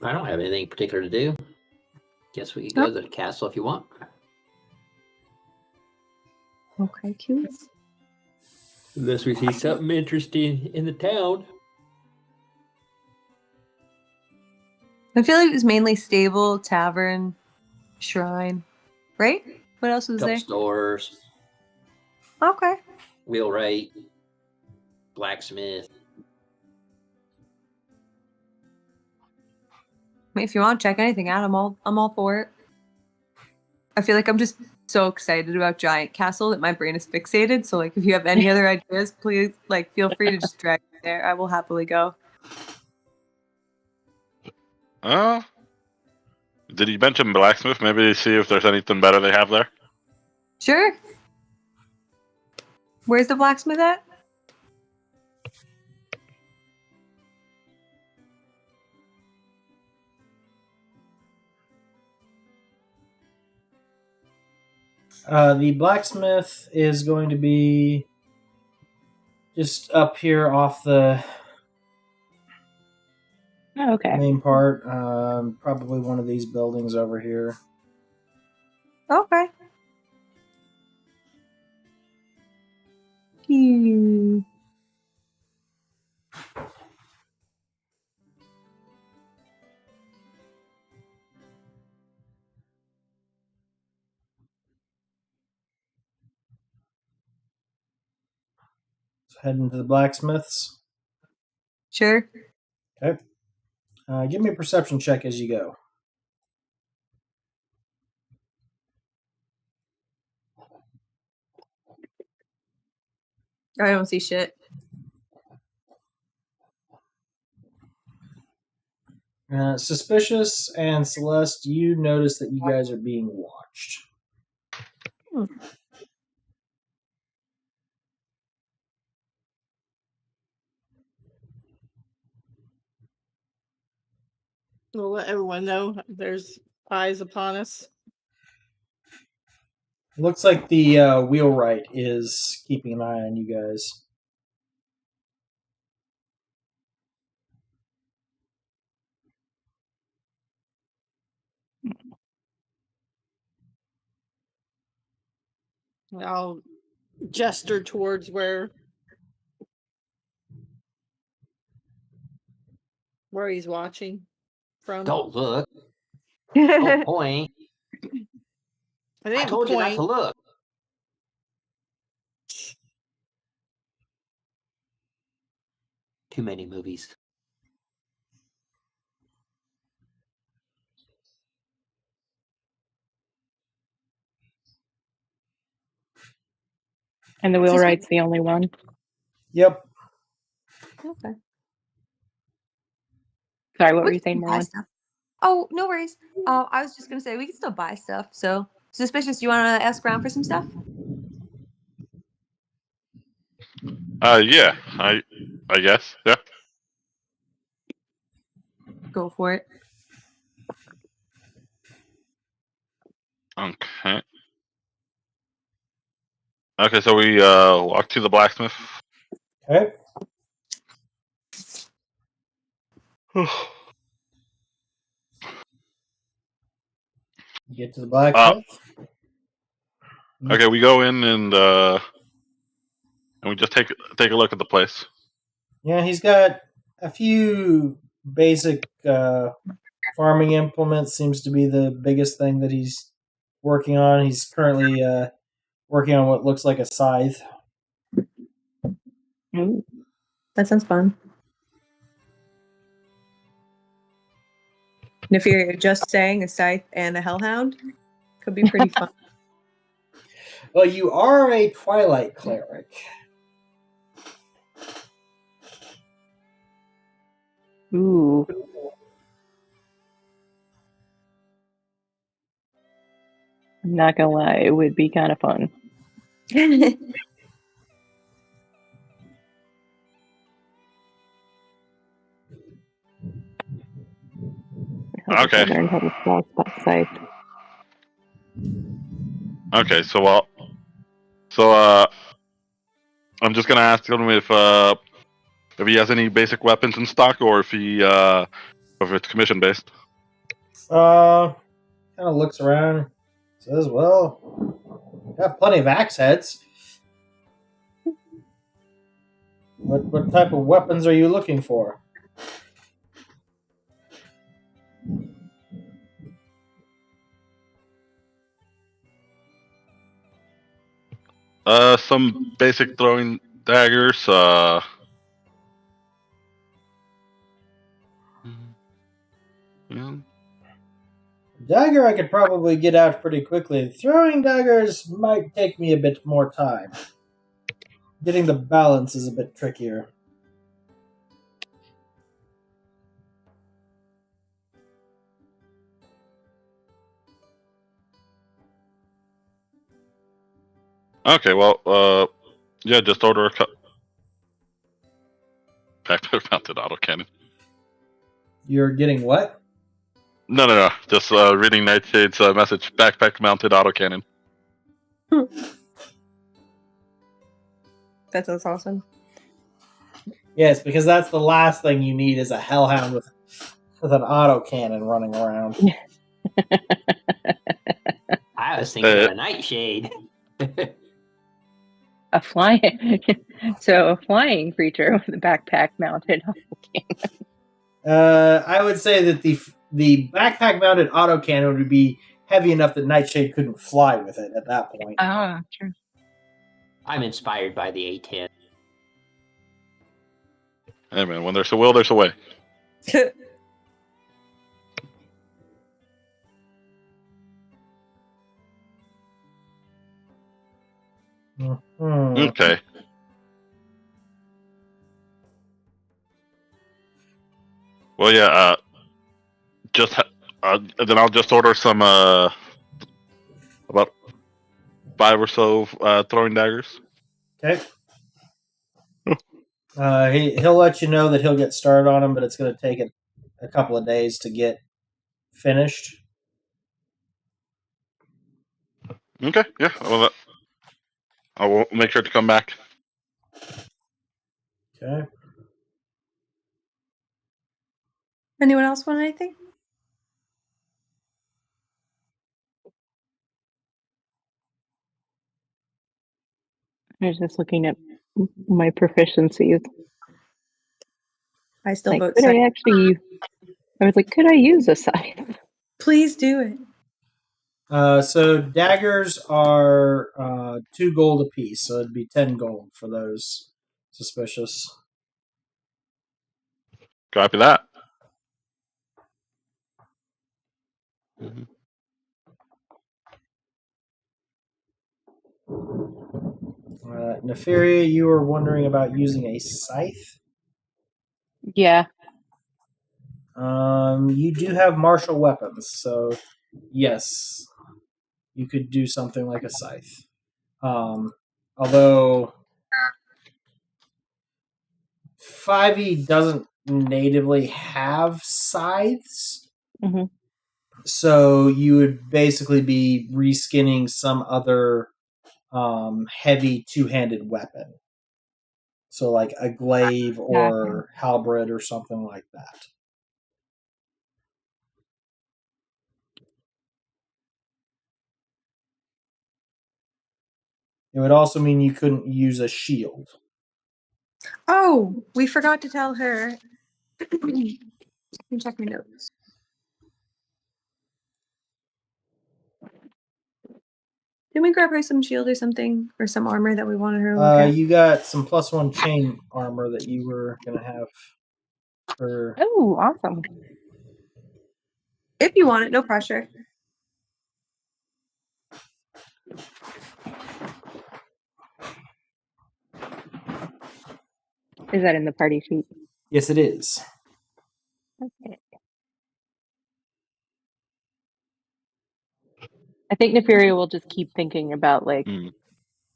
I don't have anything particular to do. Guess we could go to the castle if you want. Okay, cute. Unless we see something interesting in the town. I feel like it was mainly stable, tavern, shrine, right? What else was Couple there? stores, Okay. wheelwright, blacksmith. I mean, if you want to check anything out, I'm all for it. I feel like I'm just so excited about Giant Castle that my brain is fixated. So, like, if you have any other ideas, please, like, feel free to just drag me there. I will happily go. Did you mention blacksmith? Maybe see if there's anything better they have there. Sure. Where's the blacksmith at? The blacksmith is going to be just up here off the Oh, okay. main part. Probably one of these buildings over here. Okay. Hmm. So heading to the blacksmith's. Sure. Okay. Give me a perception check as you go. I don't see shit. Suspicious and Celeste, you notice that you guys are being watched. We'll let everyone know there's eyes upon us. Looks like the wheelwright is keeping an eye on you guys. I'll gesture towards where he's watching from. Don't look. Don't point. I I didn't told you not to point. look. Too many movies. And the Is this wheelwright's the only one. Yep. Okay. Sorry, what were We you saying, can buy Marlon? stuff. Oh, no worries. I was just gonna say we can still buy stuff. So, Suspicious, you want to ask around for some stuff? Yeah, I guess. Yeah. Go for it. Okay. Okay, so we walk to the blacksmith. Okay. You get to the blacksmith. Okay, we go in and we just take a look at the place. Yeah, he's got a few basic farming implements. Seems to be the biggest thing that he's working on. He's currently working on what looks like a scythe. Ooh. That sounds fun. And if you're just saying a scythe and a hellhound, could be pretty fun. Well, you are a Twilight cleric. Ooh. I'm not gonna lie, it would be kind of fun. Okay. Learn how to spell scythe. Okay, so I'm just gonna ask him if he has any basic weapons in stock, or if it's commission based. Kind of looks around. Says, "Well, got plenty of axe heads. What type of weapons are you looking for?" Some basic throwing daggers. Yeah. Dagger I could probably get out pretty quickly. Throwing daggers might take me a bit more time. Getting the balance is a bit trickier. Okay, well, yeah, just order a backpack mounted autocannon. You're getting what? No. Just reading Nightshade's message. Backpack mounted autocannon. That sounds awesome. Yes, because that's the last thing you need is a hellhound with an autocannon running around. I was thinking of a nightshade. A flying, so a flying creature with a backpack mounted. I would say that the backpack mounted autocannon would be heavy enough that Nightshade couldn't fly with it at that point. Ah, true. I'm inspired by the A10. Hey man, when there's a will, there's a way. Mhm. Okay. Well, yeah. Then I'll just order some about 5 or so throwing daggers. Okay. He'll let you know that he'll get started on them, but it's going to take a couple of days to get finished. Okay. Yeah. Well, I will make sure to come back. Okay. Anyone else want anything? I was just looking at my proficiencies. I still Like, vote could second. I actually? I was like, could I use a scythe? Please do it. So daggers are 2 gold apiece, so it'd be 10 gold for those suspicious. Copy that. Mm-hmm. Nefaria, you were wondering about using a scythe. Yeah. You do have martial weapons, so yes, you could do something like a scythe. Although 5e doesn't natively have scythes, Mm-hmm. so you would basically be reskinning some other heavy two-handed weapon. So like a glaive or halberd or something like that. It would also mean you couldn't use a shield. Oh, we forgot to tell her. Let me check my notes. Didn't we grab her some shield or something? Or some armor that we wanted her to look at? You got some +1 chain armor that you were going to have for... Oh, awesome. If you want it, no pressure. Is that in the party sheet? Yes, it is. Okay. I think Nefaria will just keep thinking about like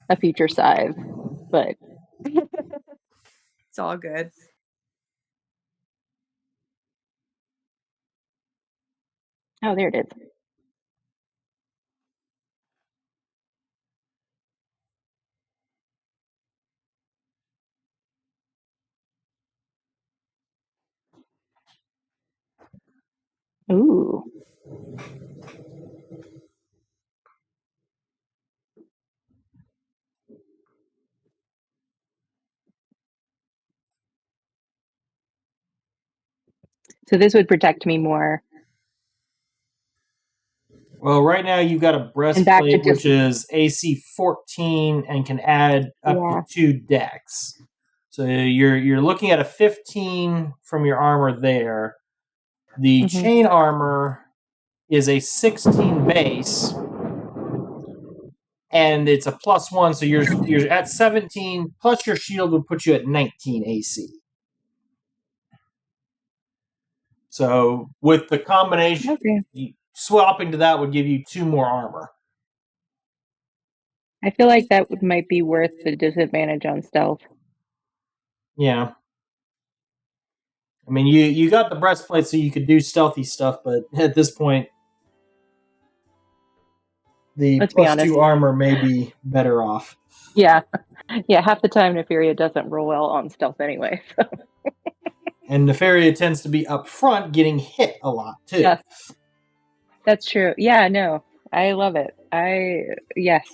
a future scythe, but It's all good. oh, there it is. Ooh. So this would protect me more. Well, right now you've got a And back to breastplate just which is AC 14 and can add up to 2 dex. So you're looking at a 15 from your armor there. The chain armor is a 16 base, and it's a +1, so you're at 17. Plus your shield would put you at 19 AC. So with the combination, swapping to that would give you 2 more armor. I feel like that might be worth the disadvantage on stealth. Yeah. I mean, you got the breastplate so you could do stealthy stuff, but at this point, the Let's be plus honest. 2 armor may be better off. Yeah. Yeah, half the time Nefaria doesn't roll well on stealth anyway. So. And Nefaria tends to be up front getting hit a lot, too. Yes. That's true. Yeah, no. I love it. Yes.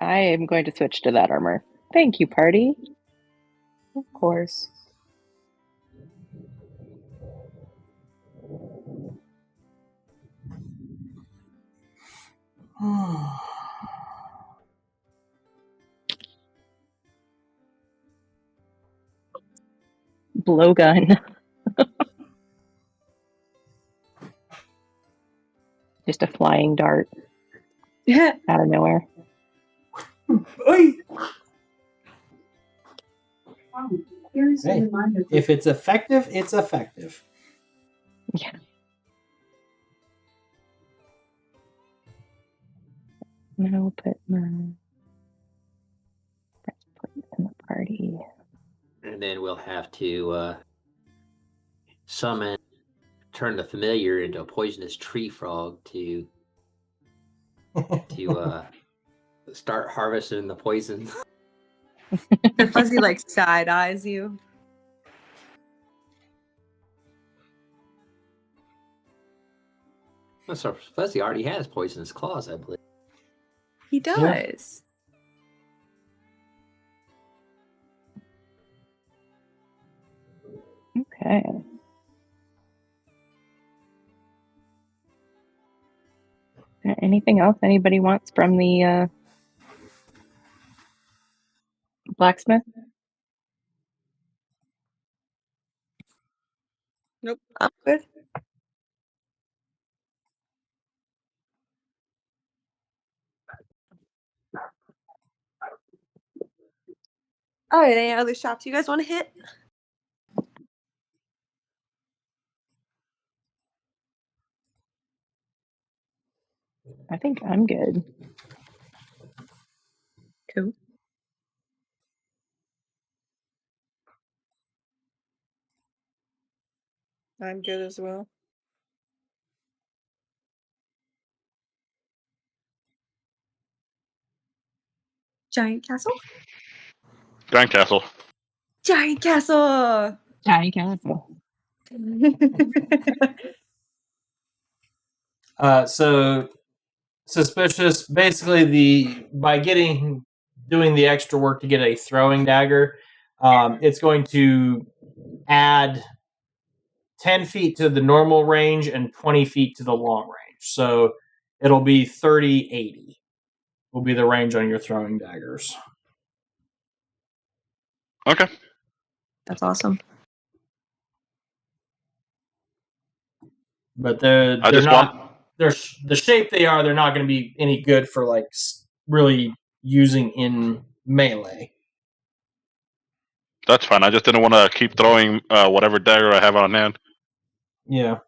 I am going to switch to that armor. Thank you, party. Of course. Blowgun. Just a flying dart out of nowhere. Hey, if it's effective, it's effective. Yeah. Now put my breastplate in the party. And then we'll have to turn the familiar into a poisonous tree frog to start harvesting the poison. Sir Fuzzy like side eyes you. Well, so Fuzzy already has poisonous claws, I believe. He does. Okay. Anything else anybody wants from the blacksmith? Nope. I'm good. All right, any other shops you guys want to hit? I think I'm good. Cool. I'm good as well. Giant castle? Grand Castle. Giant castle! Giant castle. So suspicious. Basically, by doing the extra work to get a throwing dagger, it's going to add 10 feet to the normal range and 20 feet to the long range. So it'll be 30-80 will be the range on your throwing daggers. Okay. That's awesome. But they're the shape they are. They're not going to be any good for like really using in melee. That's fine. I just didn't want to keep throwing whatever dagger I have on hand. Yeah.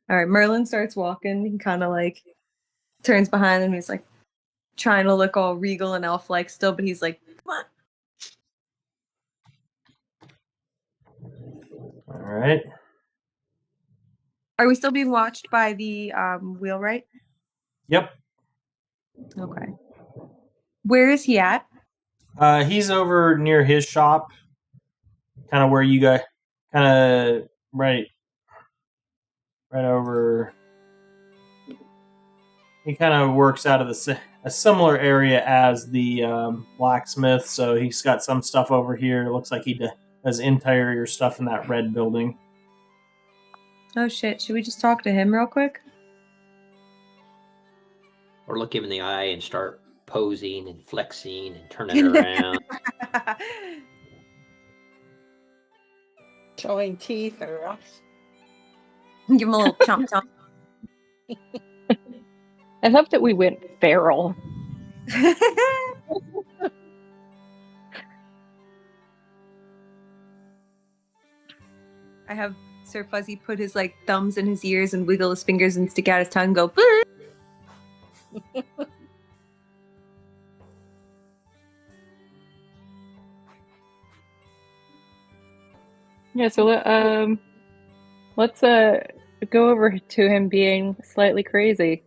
All right, Merlin starts walking. He kind of like turns behind him. He's like trying to look all regal and elf-like still, but he's like, come on. All right. Are we still being watched by the wheelwright? Yep. Okay. Where is he at? He's over near his shop, kind of where you guys, kind of right over. He kind of works out of a similar area as the blacksmith, so he's got some stuff over here. It looks like he does interior stuff in that red building. Oh shit! Should we just talk to him real quick? Or look him in the eye and start posing and flexing and turning around. Showing teeth or Give him a little chomp chomp. I love that we went feral. I have Sir Fuzzy put his like thumbs in his ears and wiggle his fingers and stick out his tongue and go. Yeah, so let's go over to him being slightly crazy.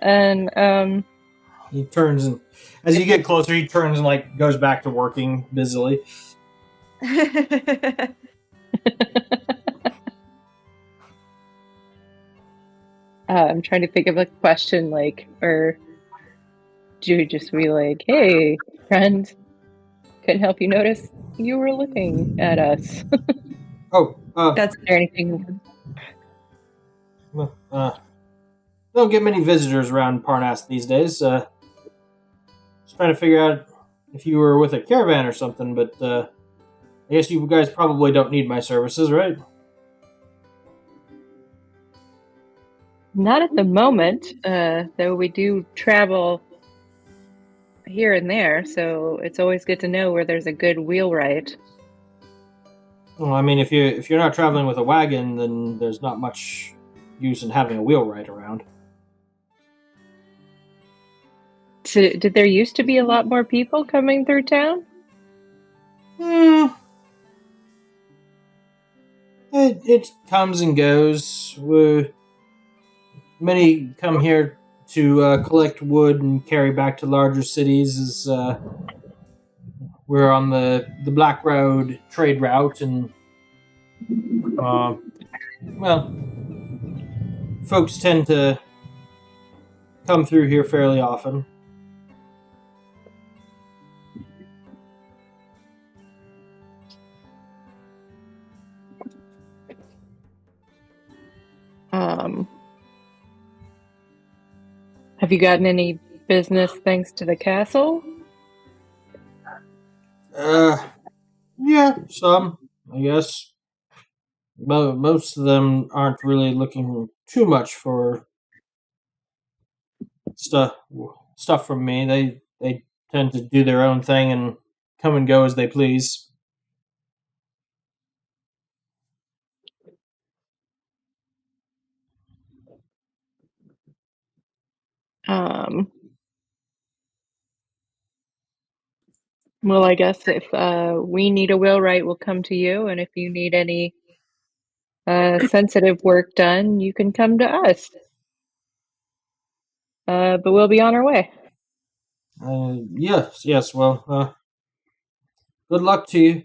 And He turns and as you get closer, he turns and like goes back to working busily. I'm trying to think of a question like, or do you just be like, "Hey, friend, couldn't help you notice you were looking at us." Oh, That's Is there anything? don't get many visitors around Parnast these days. Just trying to figure out if you were with a caravan or something, but I guess you guys probably don't need my services, right? Not at the moment, though we do travel here and there, so it's always good to know where there's a good wheelwright. Well, I mean, if you're not traveling with a wagon, then there's not much use in having a wheelwright around. So, did there used to be a lot more people coming through town? Hmm. It comes and goes. Many come here to collect wood and carry back to larger cities. As we're on the Black Road trade route, and well, folks tend to come through here fairly often. Have you gotten any business thanks to the castle? Yeah, some, I guess. Most of them aren't really looking too much for stuff stuff from me. They tend to do their own thing and come and go as they please. Um, well, I guess if we need a wheelwright, we'll come to you, and if you need any sensitive work done, you can come to us. But we'll be on our way. Yes. Well, good luck to you.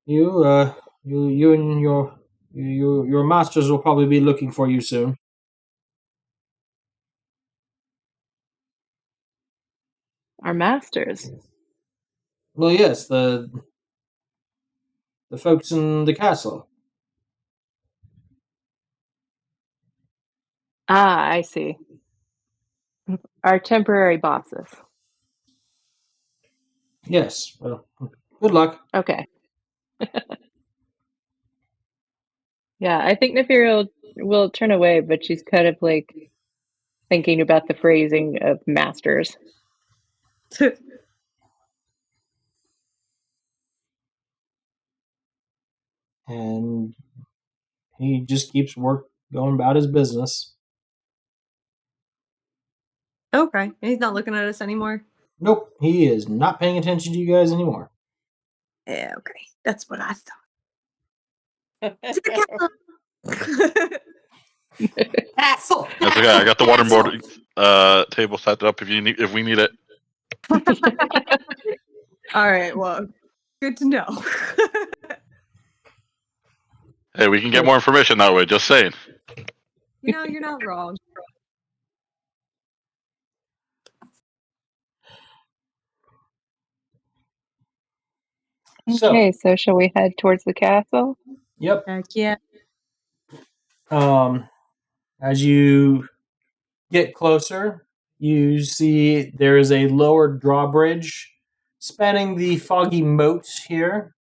You and your masters will probably be looking for you soon. Our masters. Well, yes, the folks in the castle. Ah, I see. Our temporary bosses. Yes. Well, good luck. Okay. Yeah, I think Nefira will turn away, but she's kind of like thinking about the phrasing of masters. And he just keeps going about his business. Okay. And he's not looking at us anymore. Nope, he is not paying attention to you guys anymore. Yeah, okay. That's what I thought. Castle. That's okay. I got the waterboard table set up if we need it. All right. Well, good to know. Hey, we can get more information that way. Just saying. You're not wrong. Okay, so shall we head towards the castle? Yep. Heck yeah. As you get closer, you see there is a lower drawbridge spanning the foggy moat here.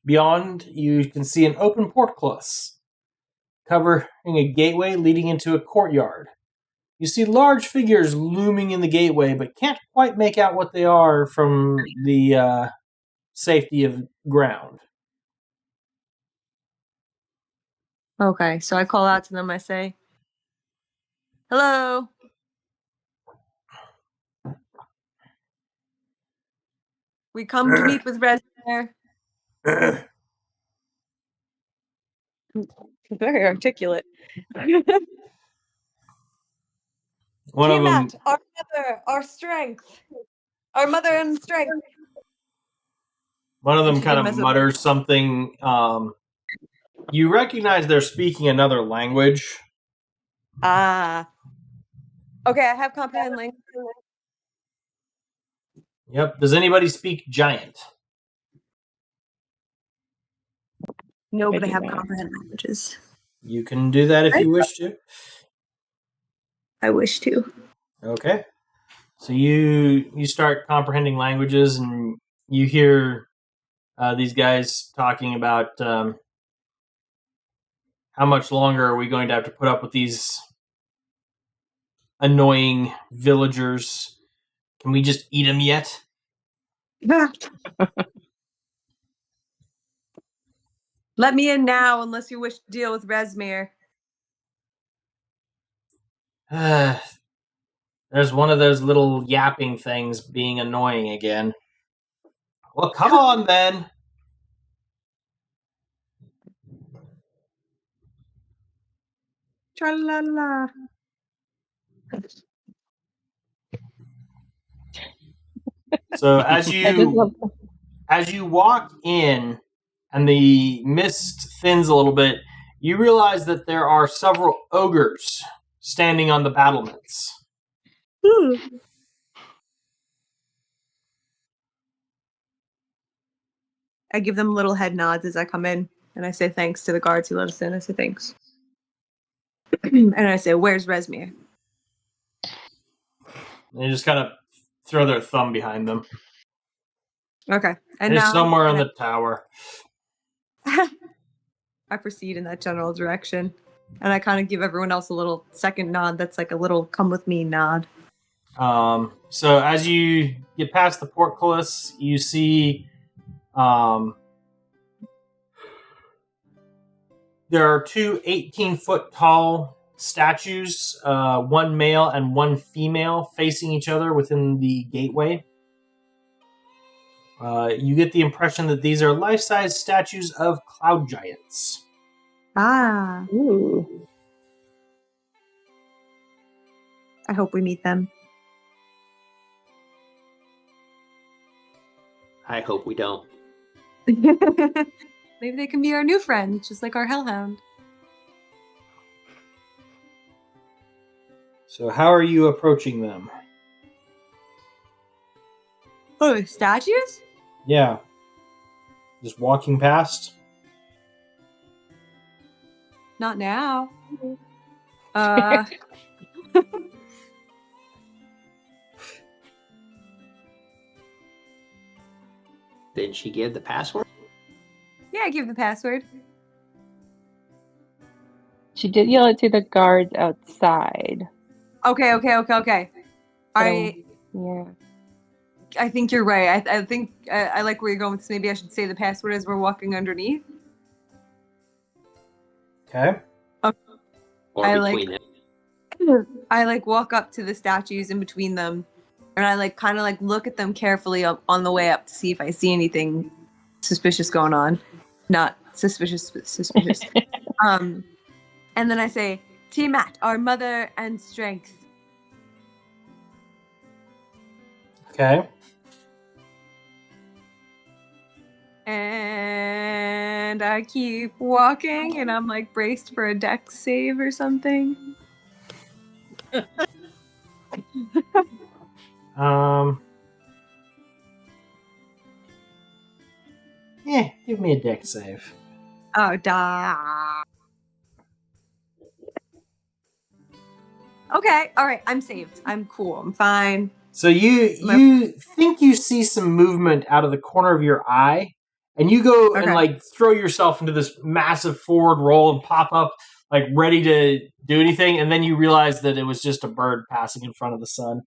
Beyond, you can see an open portcullis covering a gateway leading into a courtyard. You see large figures looming in the gateway, but can't quite make out what they are from the safety of ground. Okay. So I call out to them. I say, hello. We come to meet with Resner. Very articulate. One of them, Tiamat, our mother, our strength. Our mother and strength. And she kind did of mess up. mutters something. You recognize they're speaking another language. Ah. Okay, I have comprehend language. Yep. Does anybody speak giant? No, I but I do have not. comprehend languages. You can do that if you wish to. I wish to. Okay. So you start comprehending languages, and you hear these guys talking about how much longer are we going to have to put up with these annoying villagers? Can we just eat them yet? Let me in now, unless you wish to deal with Resmir. There's one of those little yapping things being annoying again. Well, come on then. Tra-la-la. So I just love as you walk in and the mist thins a little bit, you realize that there are several ogres standing on the battlements. I give them little head nods as I come in, and I say thanks to the guards who let us in. I say thanks. And I say, where's Resmir? They just kind of throw their thumb behind them. Okay. And They're now somewhere in the tower. I proceed in that general direction. And I kind of give everyone else a little second nod that's like a little come with me nod. So as you get past the portcullis, you see there are two 18-foot tall statues, one male and one female, facing each other within the gateway. You get the impression that these are life-size statues of cloud giants. Ah. Ooh. I hope we meet them. I hope we don't. Maybe they can be our new friends, just like our hellhound. So how are you approaching them? Oh, statues? Yeah. Just walking past? Not now. Did she give the password? Yeah, I give the password. She did yell it to the guards outside. Okay. So, yeah. I think you're right. I think I like where you're going with this. Maybe I should say the password as we're walking underneath. Okay. Or I between them? I walk up to the statues in between them, and I kind of look at them carefully on the way up to see if I see anything suspicious going on. Not suspicious. And then I say, Tiamat, our mother and strength. Okay. And I keep walking, and I'm braced for a dex save or something. Yeah, give me a dex save. Oh, da. Okay, all right, I'm saved. I'm cool. I'm fine. So you think you see some movement out of the corner of your eye, and you go and throw yourself into this massive forward roll and pop up ready to do anything, and then you realize that it was just a bird passing in front of the sun.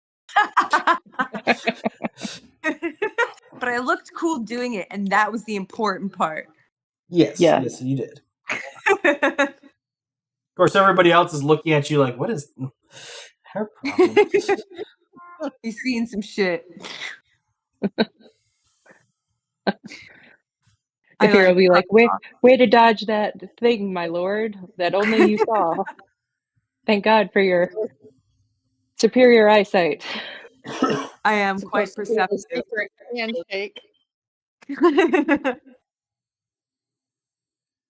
But I looked cool doing it, and that was the important part. Yes, Yeah. yes, you did. Of course, everybody else is looking at you like, what is her problem? He's seeing some shit. The I fear will like be like, way to dodge that thing, my lord, that only you saw. Thank God for your superior eyesight. I am quite Supposed to be the perceptive. secret handshake.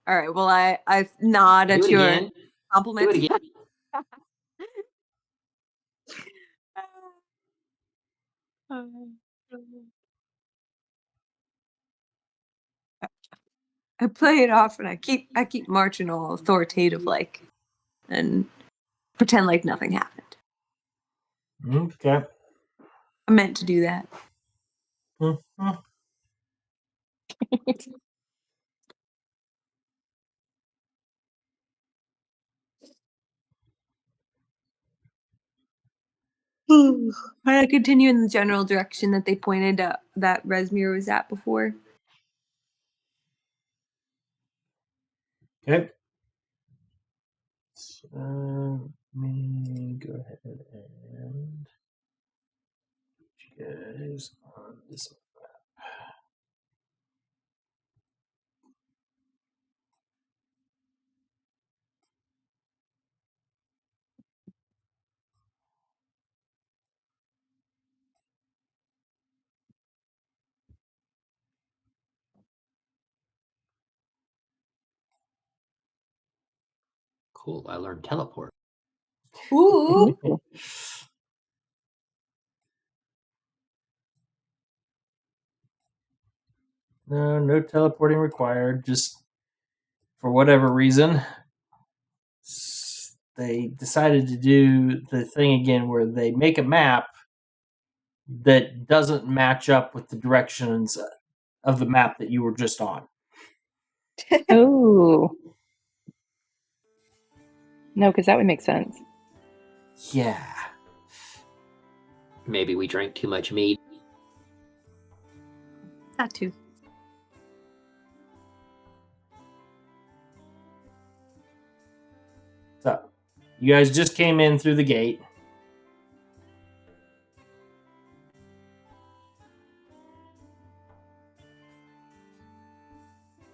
All right. Well, I nod Do at it your again. Do compliments. it again. I play it off and I keep marching all authoritative like and pretend like nothing happened. Okay. I meant to do that. Mhm. I continue in the general direction that they pointed out that Resmir was at before. Okay. So, let me go ahead and put you guys on this. Cool. I learned teleport. Ooh. No teleporting required. Just for whatever reason, they decided to do the thing again where they make a map that doesn't match up with the directions of the map that you were just on. Oh. No, because that would make sense. Yeah. Maybe we drank too much mead. That too. So, you guys just came in through the gate.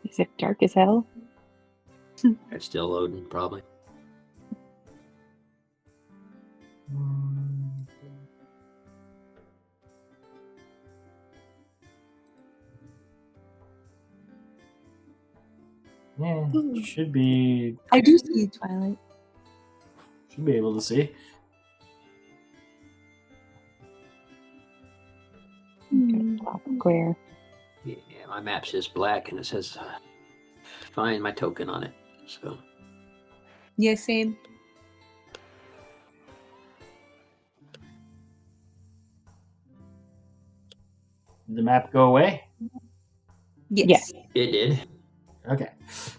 Is it dark as hell? It's still loading, probably. Yeah, should be I do see Twilight. able to see. Black square. Yeah, my map says black and it says find my token on it. So Yeah, same. Did the map go away? Yes. it did. Okay.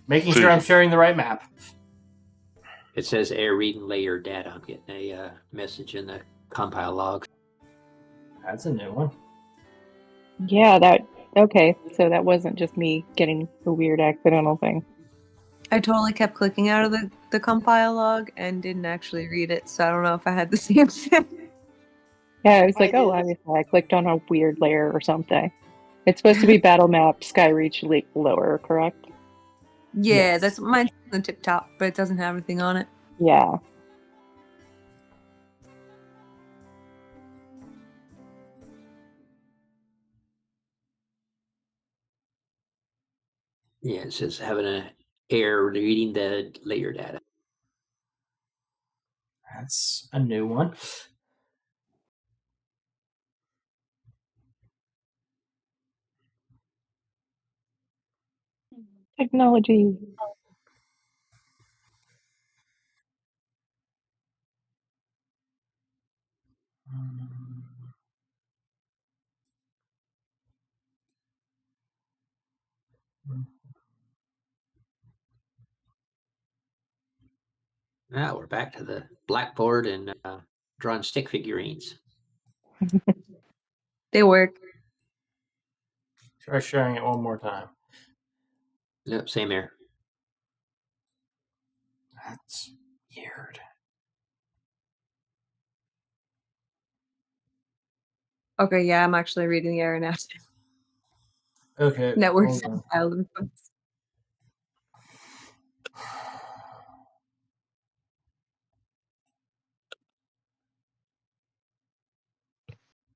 Making See. sure I'm sharing the right map. It says air reading layer data. I'm getting a message in the compile log. That's a new one. Yeah, okay. So that wasn't just me getting a weird accidental thing. I totally kept clicking out of the compile log and didn't actually read it, so I don't know if I had the same thing. Yeah, I was like, I oh, did. obviously I clicked on a weird layer or something. It's supposed to be battle map Skyreach lower, correct? Yeah, Yes. that's mine's on the tip top, but it doesn't have anything on it. Yeah. Yeah, it says having an air reading the layer data. That's a new one. Technology. Now we're back to the blackboard and drawing stick figurines. They work. Try sharing it one more time. Nope, same air. That's weird. Okay, yeah, I'm actually reading the error now. Okay. Networks hold on. and file inputs.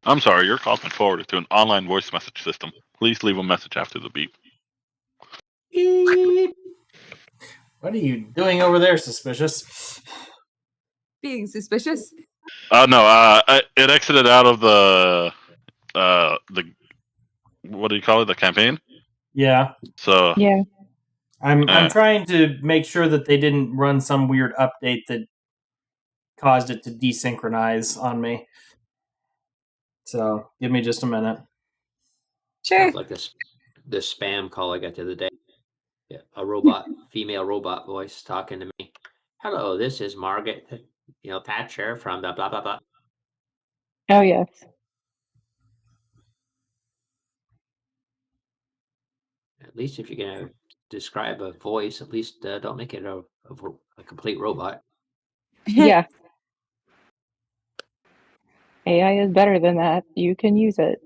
I'm sorry, your call's been forwarded to an online voice message system. Please leave a message after the beep. Beep. What are you doing over there, suspicious? Being suspicious. No, it exited out of the what do you call it? The campaign. Yeah. So Yeah. I'm trying to make sure that they didn't run some weird update that caused it to desynchronize on me. So give me just a minute. Sure. Sounds like the spam call I got the other day. Yeah, a robot, female robot voice talking to me. Hello, this is Margaret, Thatcher from the blah blah blah. Oh, yes. At least if you're gonna describe a voice, at least don't make it a complete robot. Yeah. AI is better than that. You can use it.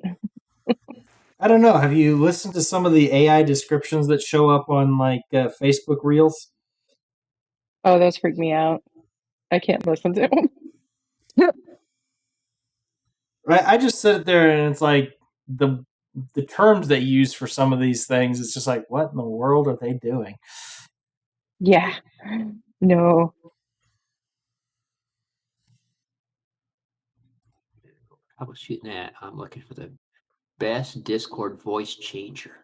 I don't know. Have you listened to some of the AI descriptions that show up on like Facebook Reels? Oh, those freak me out. I can't listen to them. I just sit there and it's like the terms they use for some of these things. It's just like, what in the world are they doing? Yeah. No. I was shooting that. I'm looking for the best Discord voice changer.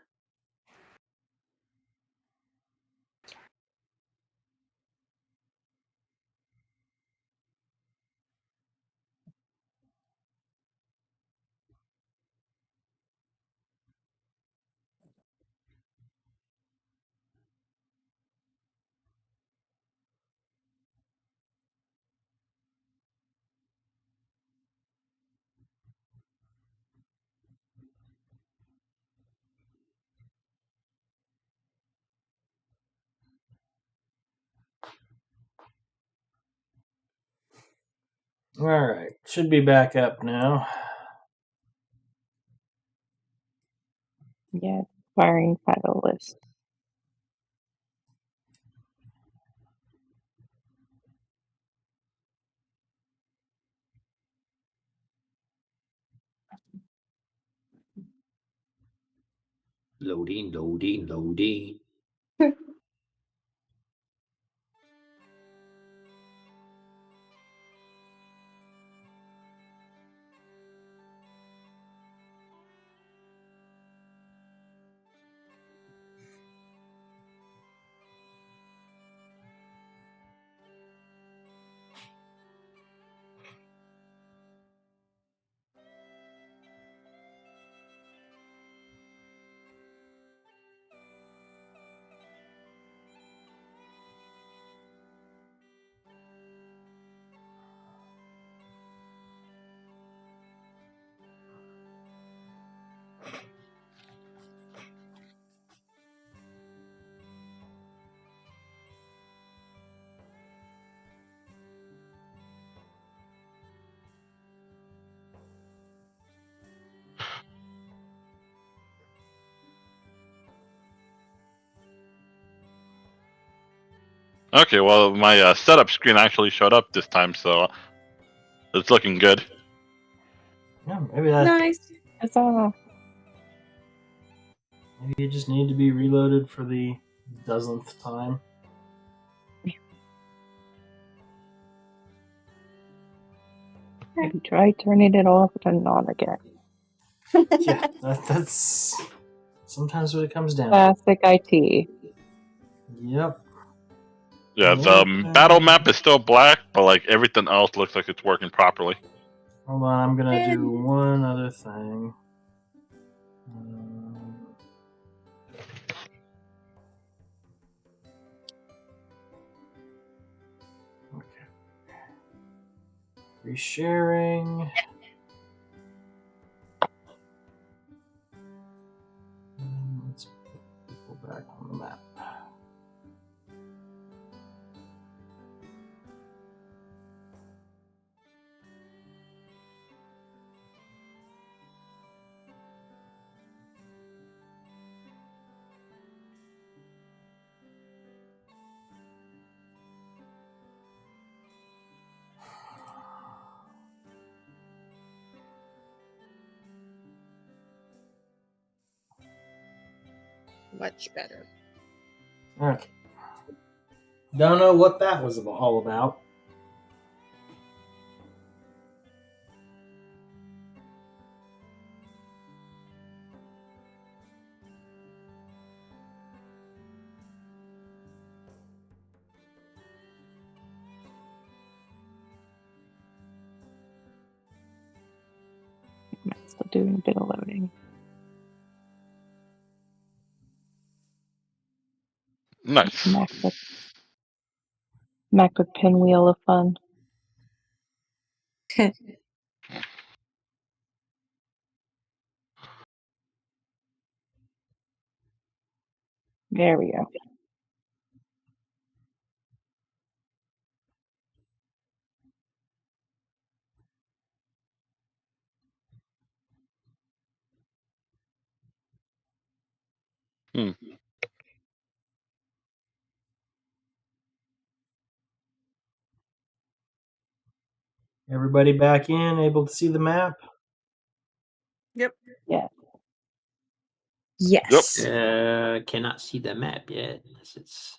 All right, should be back up now. Yeah. Firing title list. Loading, loading, loading. okay, well my setup screen actually showed up this time, so it's looking good. Yeah, maybe that. Nice. That's all. Maybe you just need to be reloaded for the dozenth time. Maybe try turning it off and on again. Yeah, that's sometimes what it comes down to. Classic IT. Yep. Yeah, the battle map is still black, but like everything else looks like it's working properly. Hold on, I'm gonna do one other thing. Okay. Resharing. Let's put people back on the map. Much better. Okay. Don't know what that was all about. Still doing a bit of loading. Nice. MacBook pinwheel of fun. There we go. Hmm. Everybody back in, able to see the map? Yep. Yeah. Yes. Cannot see the map yet. Unless it's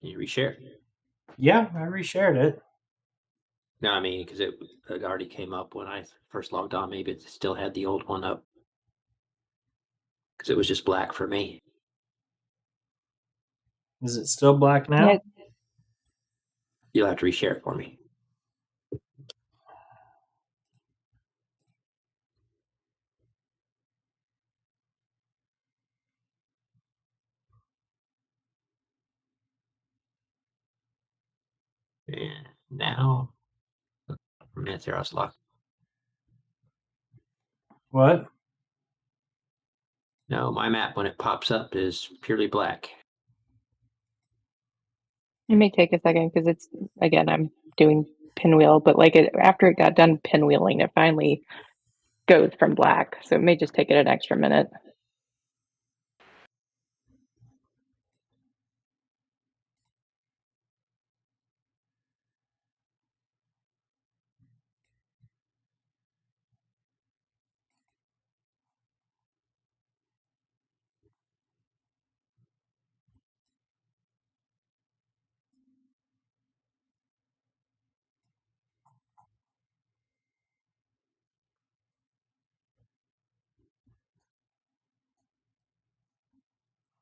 Can you reshare? Yeah, I reshared it. No, I mean because it already came up when I first logged on. Maybe it still had the old one up because it was just black for me. Is it still black now? Yeah. You'll have to reshare it for me. And now, for a minute there, I was locked. What? No, my map when it pops up is purely black. It may take a second because it's, again, I'm doing pinwheel, but like after it got done pinwheeling, it finally goes from black. So it may just take it an extra minute.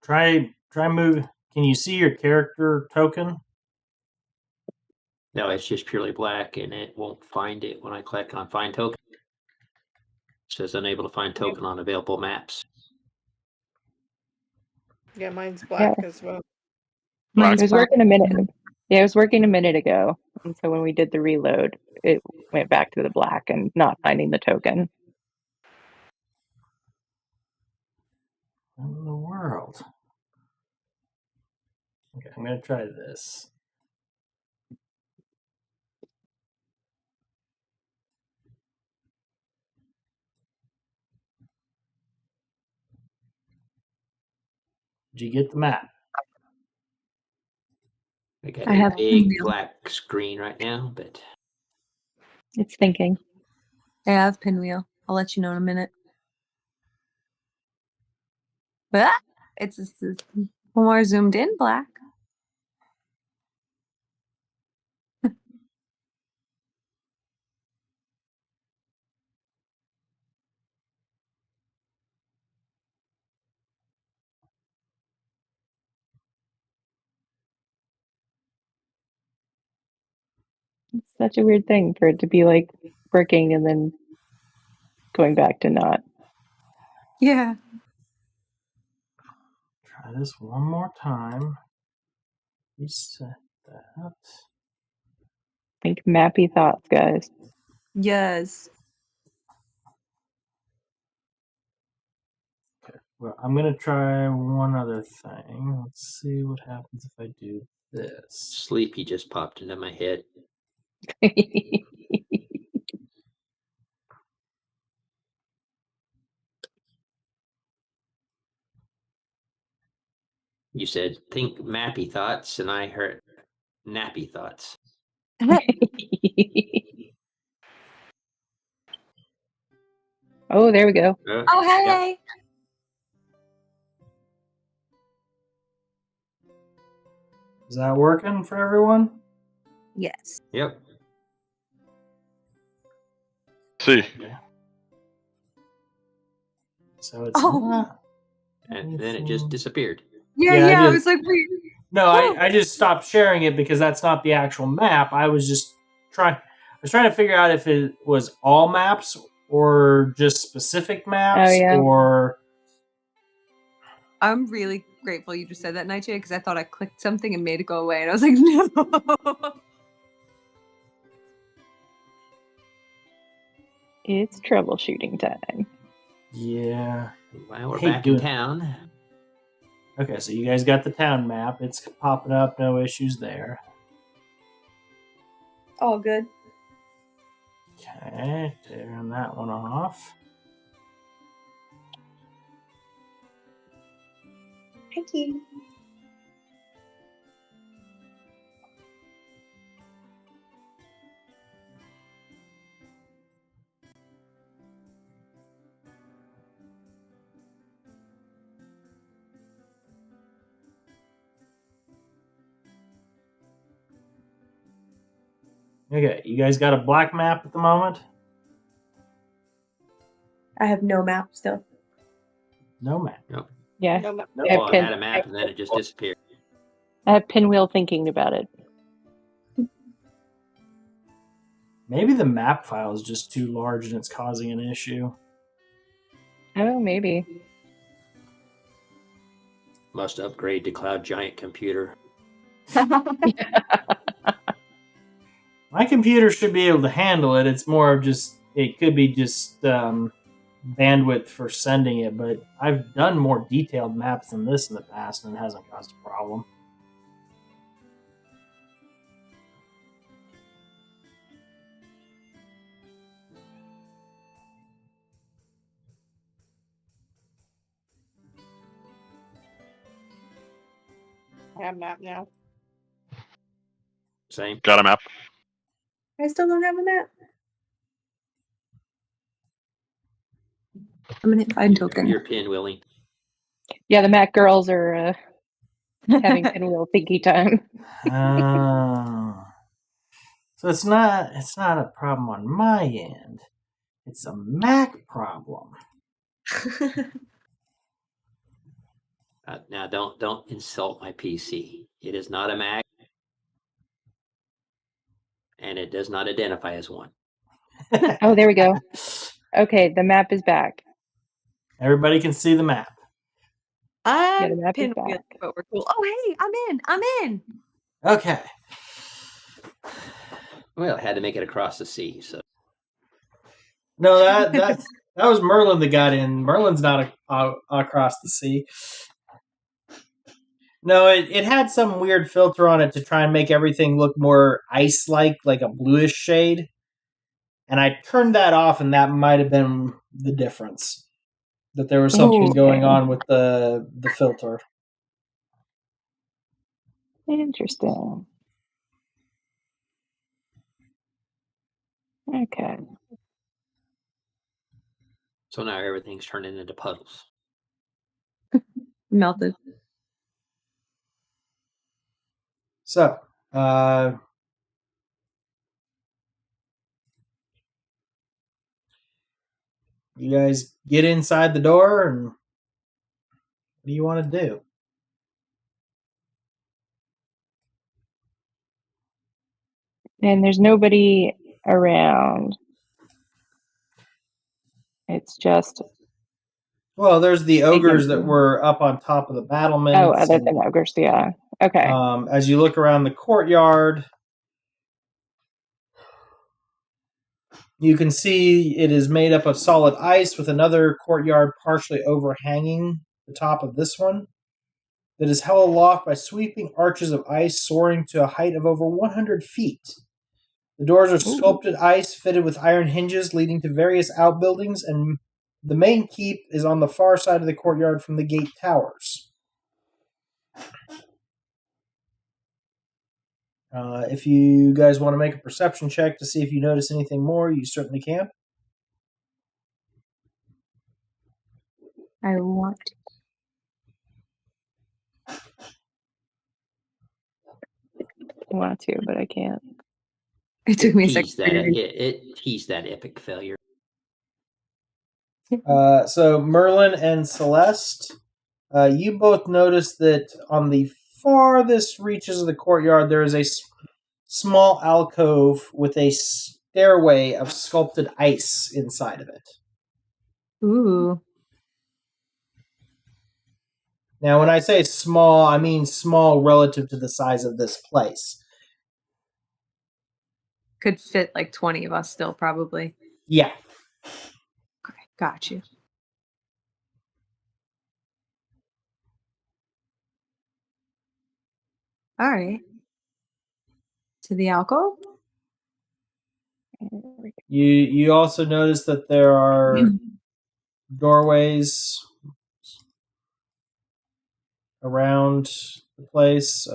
Try move. Can you see your character token? No, it's just purely black, and it won't find it when I click on Find Token. It says unable to find token on available maps. Yeah, mine's black as well. Mine's It was black. working a minute. Yeah, it was working a minute ago. And so when we did the reload, it went back to the black and not finding the token. What in the world? Okay, I'm gonna try this. Did you get the map? I got I a have big pinwheel. black screen right now, but It's thinking. I have pinwheel. I'll let you know in a minute. Ah, it's more zoomed in black. It's such a weird thing for it to be like working and then going back to not. Yeah. Try this one more time. Reset that. Think mappy thoughts, guys. Yes. Well, I'm going to try one other thing. Let's see what happens if I do this. Sleepy just popped into my head. You said think mappy thoughts, and I heard nappy thoughts. Oh, there we go. Oh, hey. Is that working for everyone? Yes. Yep. See. Okay. So it's Oh. not. And then it just disappeared. Yeah. I was like, wait. No, I just stopped sharing it because that's not the actual map. I was trying to figure out if it was all maps or just specific maps, Oh, yeah. or I'm really grateful you just said that, Nightshade, because I thought I clicked something and made it go away, and I was like, no. It's troubleshooting time. yeah. Well, we're Hate back in doing- town. Okay, so you guys got the town map. It's popping up. No issues there. All good. Okay, turn that one off. Thank you. Okay, you guys got a black map at the moment? I have no map still. No map. Yeah. No, no, I have Oh, I pin- had a map, and then it just disappeared. I have Pinwheel thinking about it. Maybe the map file is just too large and it's causing an issue. Oh, maybe. Must upgrade to Cloud Giant computer. My computer should be able to handle it. It's more of just, it could be just bandwidth for sending it, but I've done more detailed maps than this in the past and it hasn't caused a problem. I have map now. Same. Got a map. I still don't have a map. I'm gonna hit find token. You're pinwheeling. Yeah, the Mac girls are having Pinwheel thinky time. So it's not a problem on my end. It's a Mac problem. Now, don't insult my PC. It is not a Mac, and it does not identify as one. Oh, there we go. Okay, the map is back. Everybody can see the map. Yeah, the map is Pinwheel, back. but we're cool. Oh, hey, I'm in. Okay. Well, I had to make it across the sea, so No, that was Merlin that got in. Merlin's not across the sea. No, it had some weird filter on it to try and make everything look more ice-like, like a bluish shade. And I turned that off, and that might have been the difference. That there was something going on with the filter. Interesting. Okay. so now everything's turning into puddles. Melted. So, you guys get inside the door, and what do you want to do? And there's nobody around. It's just Well, there's the ogres that were up on top of the battlements. oh, other than ogres, yeah. Okay. As you look around the courtyard, you can see it is made up of solid ice with another courtyard partially overhanging the top of this one, that is held aloft by sweeping arches of ice soaring to a height of over 100 feet. The doors are sculpted ice fitted with iron hinges leading to various outbuildings, and the main keep is on the far side of the courtyard from the gate towers. If you guys want to make a perception check to see if you notice anything more, you certainly can. I want to. I want to, but I can't. It took me a second. It teased that epic failure. So Merlin and Celeste, you both notice that on the farthest reaches of the courtyard there is a small alcove with a stairway of sculpted ice inside of it. Ooh. Now, when I say small, I mean small relative to the size of this place. Could fit like 20 of us still, probably. Yeah. Okay, got you. All right. To the alcove? You also notice that there are doorways around the place.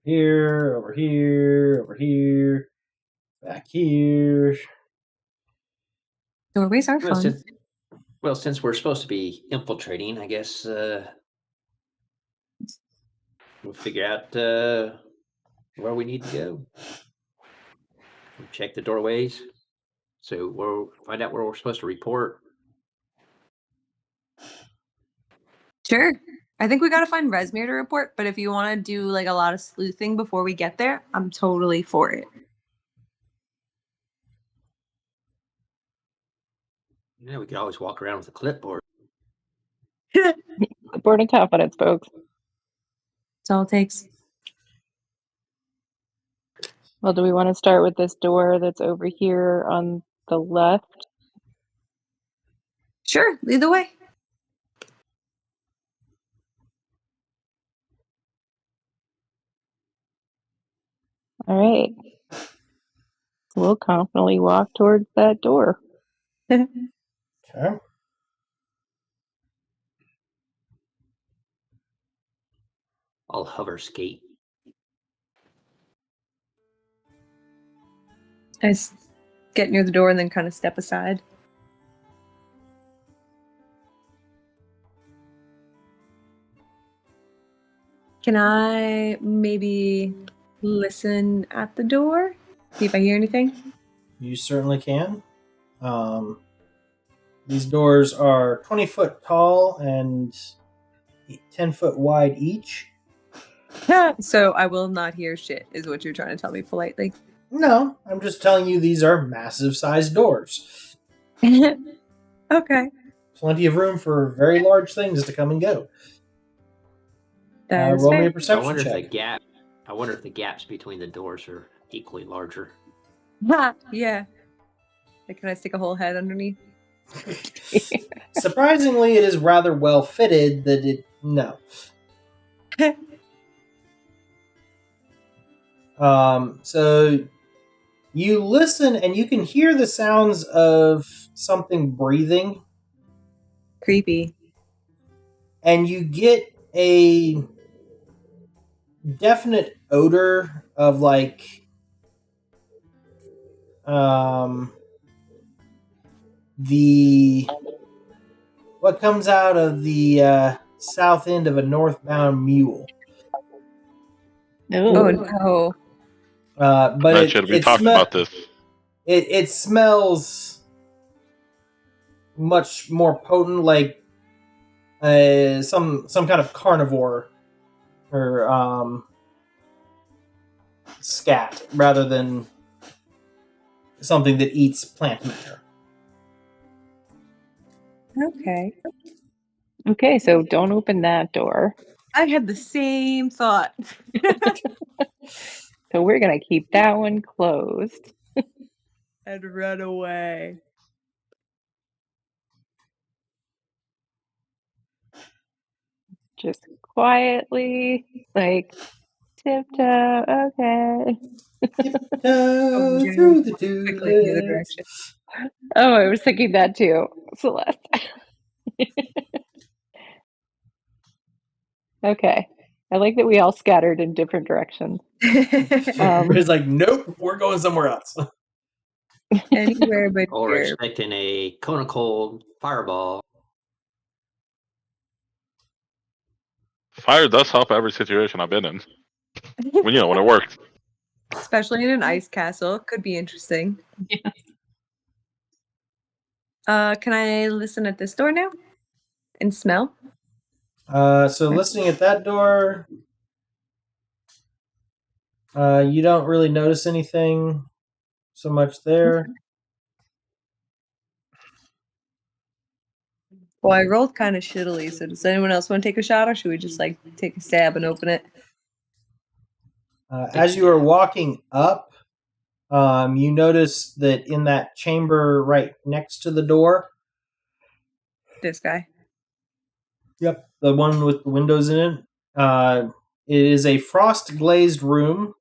Here, over here, over here, back here. Doorways are fun. Since we're supposed to be infiltrating, I guess we'll figure out where we need to go. We'll check the doorways, so we'll find out where we're supposed to report. Sure. I think we got to find Resmere to report, but if you want to do like a lot of sleuthing before we get there, I'm totally for it. Yeah, we could always walk around with a clipboard. Clipboard and confidence, folks. That's all it takes. Well, do we want to start with this door that's over here on the left? Sure, lead the way. All right. So we'll confidently walk towards that door. Okay. I'll hover skate. I get near the door and then kind of step aside. Can I maybe listen at the door? See if I hear anything? You certainly can. These doors are 20 foot tall and 10 foot wide each. So I will not hear shit, is what you're trying to tell me politely. No, I'm just telling you these are massive sized doors. Okay. Plenty of room for very large things to come and go. That is roll me fair. a perception check. I wonder if the gaps between the doors are equally larger. Yeah. Like, can I stick a whole head underneath? Surprisingly, it is rather well fitted that it... No. So you listen and you can hear the sounds of something breathing. Creepy. And you get a definite odor of like what comes out of the south end of a northbound mule. Oh no. But we talked about this. It smells much more potent, like some kind of carnivore or scat, rather than something that eats plant matter. Okay. Okay, so don't open that door. I had the same thought. So we're going to keep that one closed. And run away. just quietly, like, tiptoe, okay. Tiptoe through the Quickly in the other tulips. direction. Oh, I was thinking that too, Celeste. Okay. I like that we all scattered in different directions. Everybody's like, nope, we're going somewhere else. Anywhere but Or here. expecting a cone of cold fireball. Fire does help every situation I've been in. When when it works. Especially in an ice castle. Could be interesting. Yeah. Can I listen at this door now? And smell? So listening at that door, you don't really notice anything so much there. Well, I rolled kind of shittily, so does anyone else want to take a shot, or should we just like take a stab and open it? As you are walking up, you notice that in that chamber right next to the door, This guy. yep, the one with the windows in it, it is a frost glazed room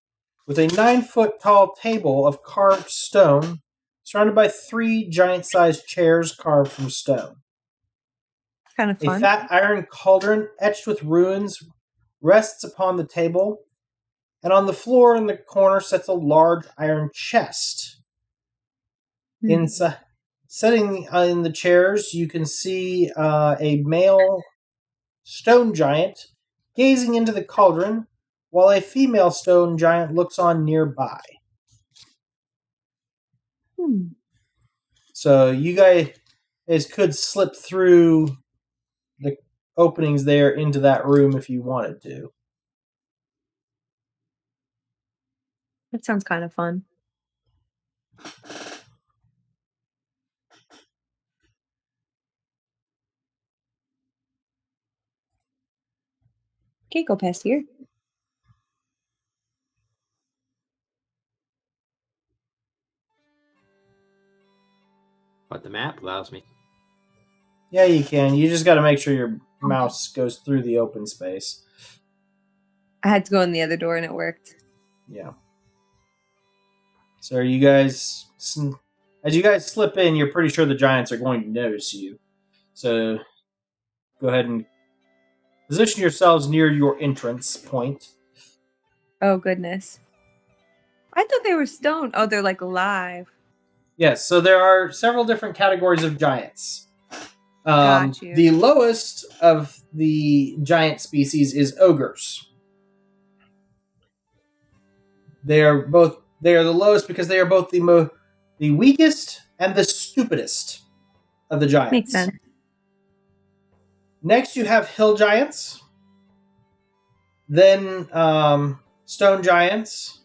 with a 9-foot tall table of carved stone, surrounded by 3 giant-sized chairs carved from stone. Kind of A fun. fat iron cauldron etched with runes rests upon the table, and on the floor in the corner sits a large iron chest. Sitting in the chairs, you can see a male stone giant gazing into the cauldron, while a female stone giant looks on nearby. So you guys could slip through the openings there into that room if you wanted to. That sounds kind of fun. Okay, go past here. But the map allows me. Yeah, you can. You just got to make sure your mouse goes through the open space. I had to go in the other door and it worked. Yeah. So are you guys... As you guys slip in, you're pretty sure the giants are going to notice you. So go ahead and position yourselves near your entrance point. Oh, goodness. I thought they were stone. Oh, they're like alive. Yes, so there are several different categories of giants. Got you. The lowest of the giant species is ogres. They are the lowest because they are both the weakest and the stupidest of the giants. Makes sense. Next, you have hill giants, then stone giants,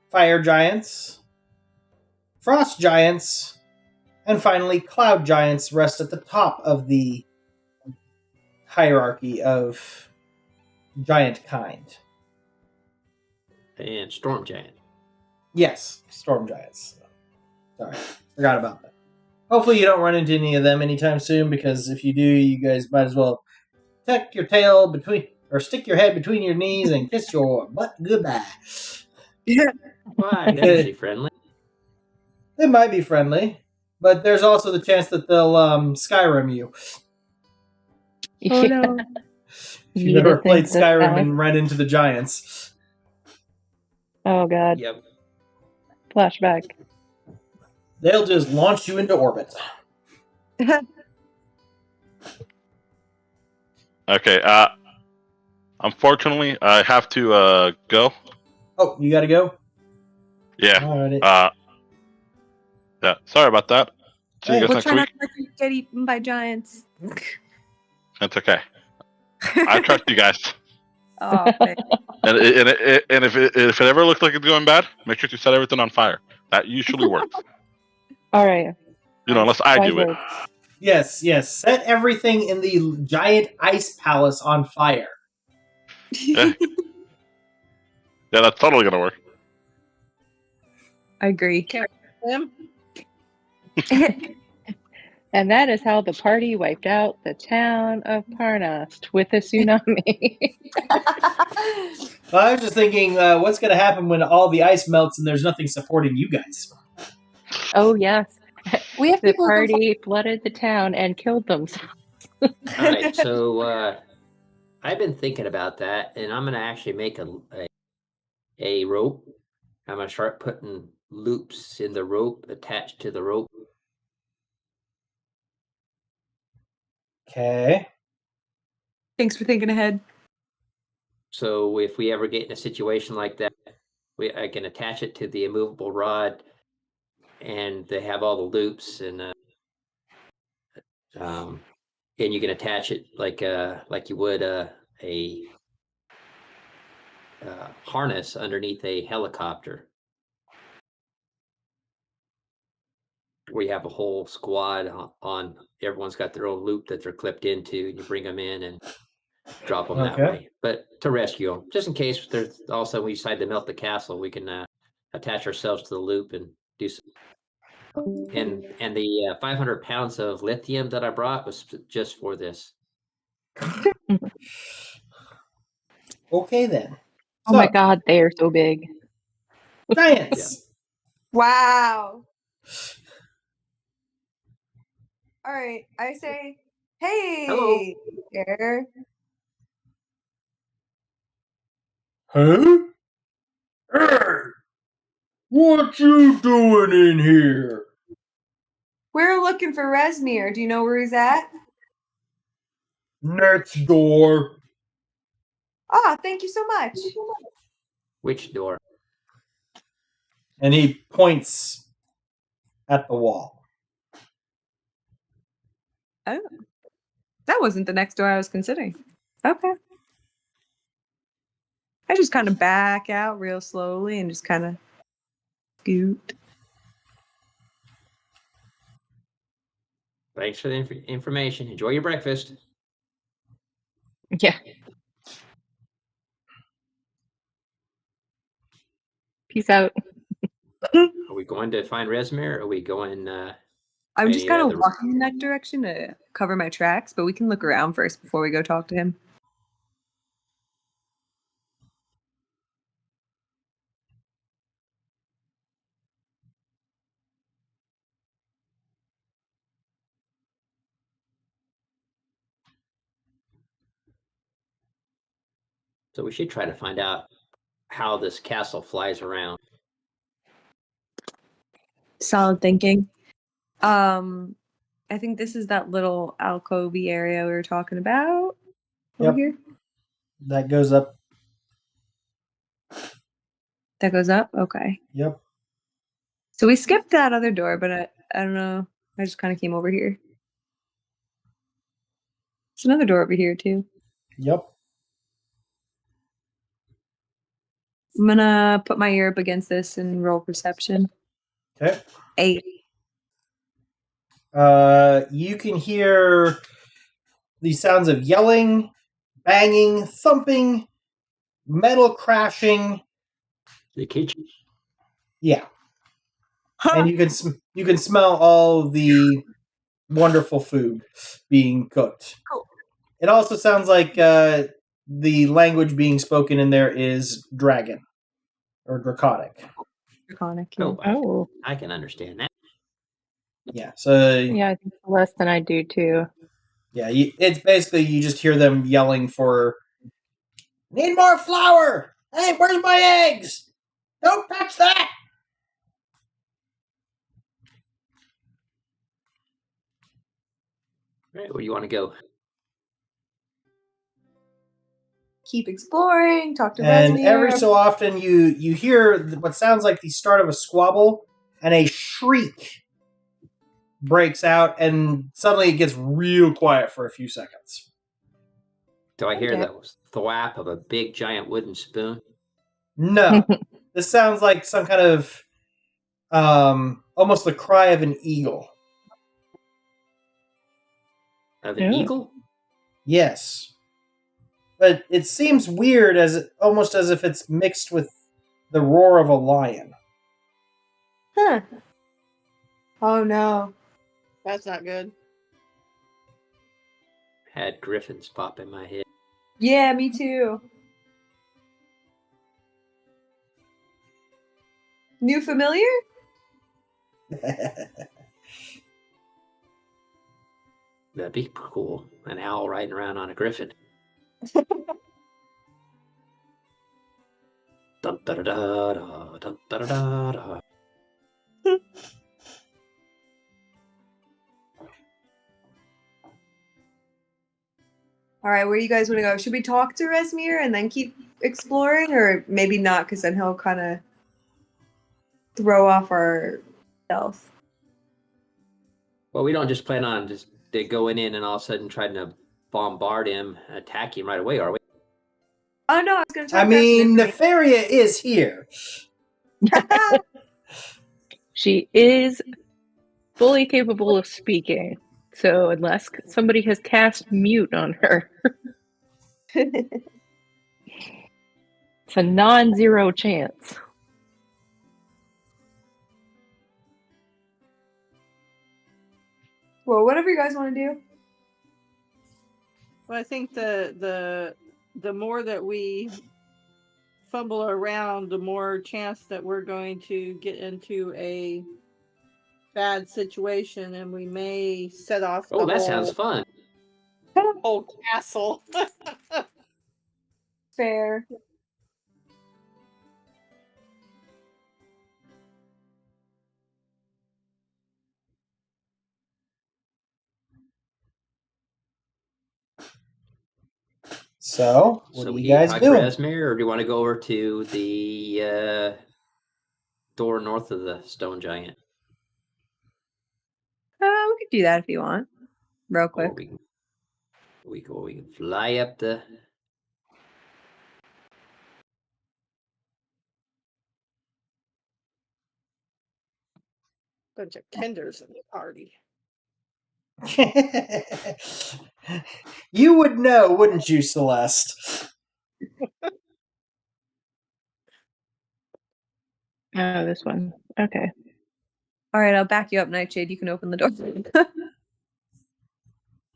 fire giants, frost giants, and finally cloud giants rest at the top of the hierarchy of giant kind. And storm giant. Yes, storm giants. Sorry, forgot about that. Hopefully you don't run into any of them anytime soon, because if you do, you guys might as well tuck your tail between, or stick your head between your knees and kiss your butt goodbye. Why? They're usually friendly. They might be friendly, but there's also the chance that they'll Skyrim you. Oh, no. If you've never played Skyrim and run into the giants. Oh god. Yep. Flashback. They'll just launch you into orbit. Okay. Unfortunately, I have to go. Oh, you gotta go? Yeah. Alrighty. Yeah. Sorry about that. See you Hey, guys We'll next try not week. to let you get eaten by giants. That's okay. I trust you guys. Oh, thanks. And if it ever looks like it's going bad, make sure to set everything on fire. That usually works. All right. Unless I do it. Wise Yes. Set everything in the giant ice palace on fire. Yeah, that's totally gonna work. I agree. Him? And that is how the party wiped out the town of Parnast with a tsunami. Well, I was just thinking, what's going to happen when all the ice melts and there's nothing supporting you guys? Oh, yes. We have The people who can party flooded the town and killed themselves. All right, so I've been thinking about that, and I'm gonna actually make a rope. I'm gonna start putting loops in the rope attached to the rope. Okay. Thanks for thinking ahead. So if we ever get in a situation like that, I can attach it to the immovable rod, and they have all the loops, and you can attach it like you would a harness underneath a helicopter, where you have a whole squad on. Everyone's got their own loop that they're clipped into, and you bring them in and drop them that Okay. way. But to rescue them, just in case there's also we decide to melt the castle, we can attach ourselves to the loop and do some. And the 500 pounds of lithium that I brought was just for this. Okay, then. Oh my god, they are so big. Science! Wow. All right, I say, hey, Hello. there. Huh? Hey! What you doing in here? We're looking for Resmir. Do you know where he's at? Next door. Ah, thank you so much. Which door? And he points at the wall. Oh, that wasn't the next door I was considering. Okay. I just kind of back out real slowly and just kind of scoot. Thanks for the information. Enjoy your breakfast. Yeah. Peace out. Are we going to find Resmir, or are we going? I'm just any kind of other- walking in that direction to cover my tracks, but we can look around first before we go talk to him. So we should try to find out how this castle flies around. Solid thinking. I think this is that little alcovey area we were talking about over Yep. here. That goes up. That goes up. Okay. Yep. So we skipped that other door, but I don't know. I just kind of came over here. There's another door over here too. Yep. I'm gonna put my ear up against this and roll perception. Okay. 8. You can hear the sounds of yelling, banging, thumping, metal crashing. The kitchen. Yeah. And you can smell all the wonderful food being cooked. Cool. It also sounds like the language being spoken in there is dragon or draconic. Draconic. Oh, Oh. I can understand that. Yeah. So Yeah, I think less than I do too. yeah, it's basically you just hear them yelling for need more flour. Hey, where's my eggs? Don't touch that. All right, where do you want to go? Keep exploring. Talk to And Resmir. every so often you hear what sounds like the start of a squabble, and a shriek breaks out, and suddenly it gets real quiet for a few seconds. Do I hear Okay. the thwap of a big giant wooden spoon? No, this sounds like some kind of almost the cry of an eagle. Of an Ooh. eagle? Yes, but it seems weird, almost as if it's mixed with the roar of a lion. Huh. Oh no. That's not good. had griffins pop in my head. Yeah, me too. New familiar? That'd be cool. An owl riding around on a griffin. Dun, da, da, da, da, dun, da, da, da, da. All right, where do you guys want to go? Should we talk to Resmir and then keep exploring, or maybe not, because then he'll kind of throw off our stealth. Well, we don't just plan on just going in and all of a sudden trying to bombard him, attack him right away, are we? Oh no, I was going to talk I to mean, Resmir. Nefaria is here. She is fully capable of speaking. So unless somebody has cast mute on her, it's a non-zero chance. Well, whatever you guys want to do. Well, I think the more that we fumble around, the more chance that we're going to get into a bad situation, and we may set off the Oh, that sounds fun. whole castle. Fair. So, what So are we you need to guys talk doing? to Resmir, or do you want to go over to the door north of the stone giant? We could do that if you want. Real Or quick. we can fly up the. Bunch of kinders in the party. You would know, wouldn't you, Celeste? Oh, this one. Okay. All right, I'll back you up, Nightshade. You can open the door.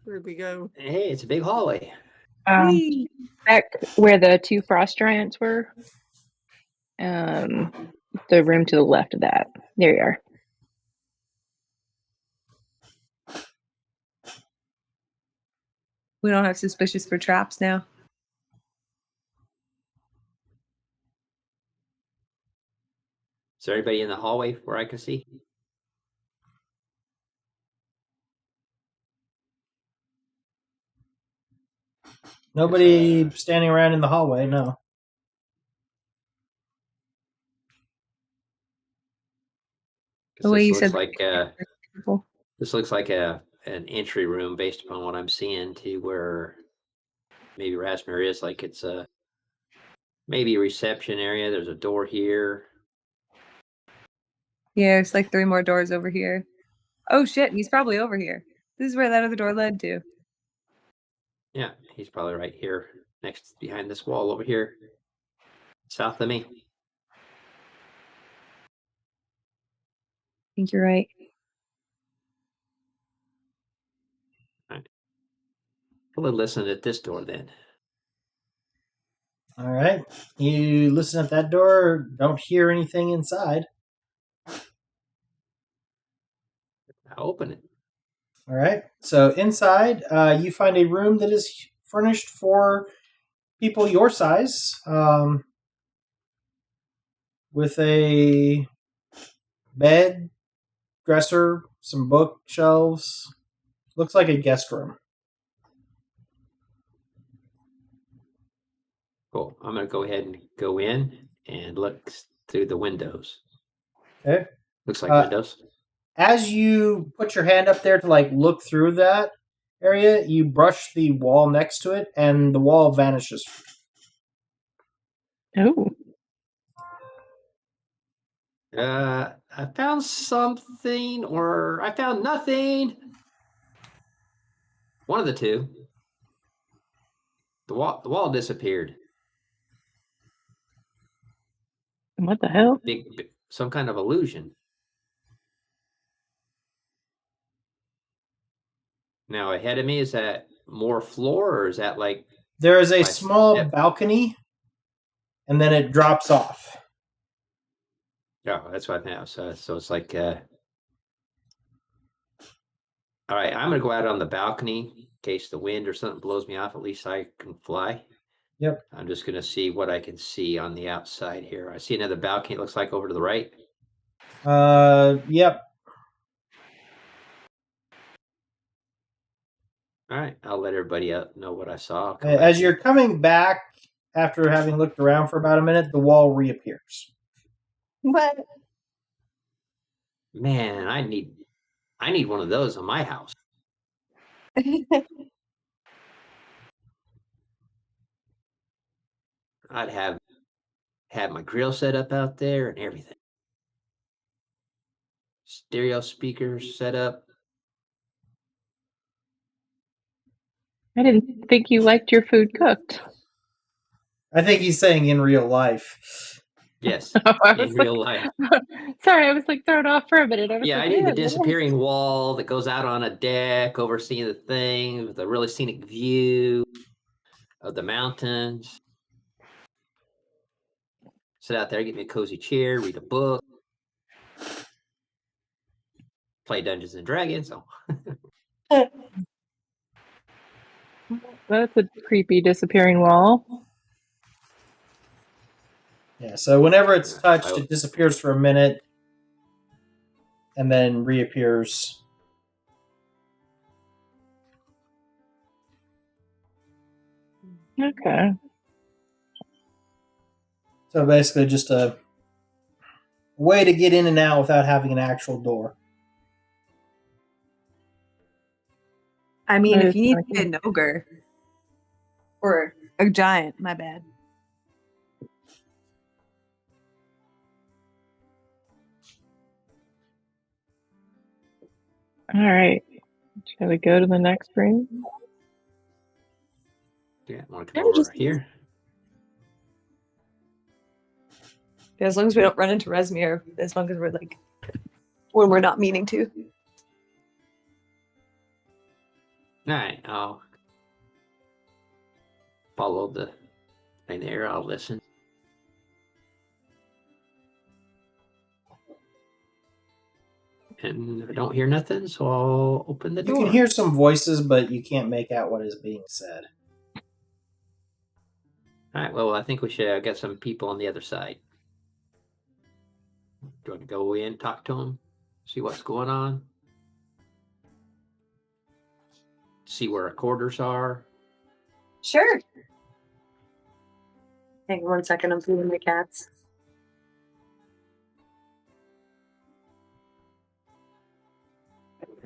Where'd we go? Hey, it's a big hallway. Whee! Back where the two frost giants were. The room to the left of that. There you are. We don't have suspicious for traps now. Is there anybody in the hallway where I can see? Nobody standing around in the hallway, no. The way you This said looks like people. this looks like an entry room based upon what I'm seeing to where maybe Rasmir is. Like it's maybe a reception area. There's a door here. Yeah, it's like 3 more doors over here. Oh shit, he's probably over here. This is where that other door led to. Yeah, he's probably right here, behind this wall over here, south of me. I think you're right. We'll listen at this door then. All right. You listen at that door, don't hear anything inside. I'll open it. All right. So inside, you find a room that is furnished for people your size, with a bed, dresser, some bookshelves. Looks like a guest room. Cool. I'm gonna go ahead and go in and look through the windows. Okay. Looks like windows. As you put your hand up there to look through that area, you brush the wall next to it, and the wall vanishes. Oh. I found something, or I found nothing. One of the two. The wall disappeared. What the hell? Big some kind of illusion. Now ahead of me is that more floor, or is that like There is a Like, small yep. balcony, and then it drops off. Oh, that's what I know. So it's like all right, I'm gonna go out on the balcony in case the wind or something blows me off. At least I can fly. Yep. I'm just gonna see what I can see on the outside here. I see another balcony, it looks like over to the right. Yep. All right, I'll let everybody know what I saw. I'll come As back you're in. coming back after having looked around for about a minute, the wall reappears. What? Man, I need one of those on my house. I'd have my grill set up out there and everything. Stereo speakers set up. I didn't think you liked your food cooked. I think he's saying in real life. Yes, I in was real life. Sorry, I was like thrown off for a minute. I was Yeah, like, I need the yeah, disappearing wall that goes out on a deck overseeing the thing with a really scenic view of the mountains. Sit out there, get me a cozy chair, read a book, play Dungeons and Dragons. So. That's a creepy disappearing wall. Yeah, so whenever it's touched, it disappears for a minute and then reappears. Okay. So basically just a way to get in and out without having an actual door. I mean, That if is you need kinda to be an ogre or a giant, my bad. All right. Shall we go to the next room? Yeah, want to come over here? As long as we don't run into Resmir, as long as we're like when we're not meaning to. All right, I'll follow the thing there. I'll listen. And if I don't hear nothing, so I'll open the door. You can hear some voices, but you can't make out what is being said. All right, well, I think we should get some people on the other side. Do you want to go in, talk to them, see what's going on? See where our quarters are? Sure. Hang on 1 second, I'm feeding the cats.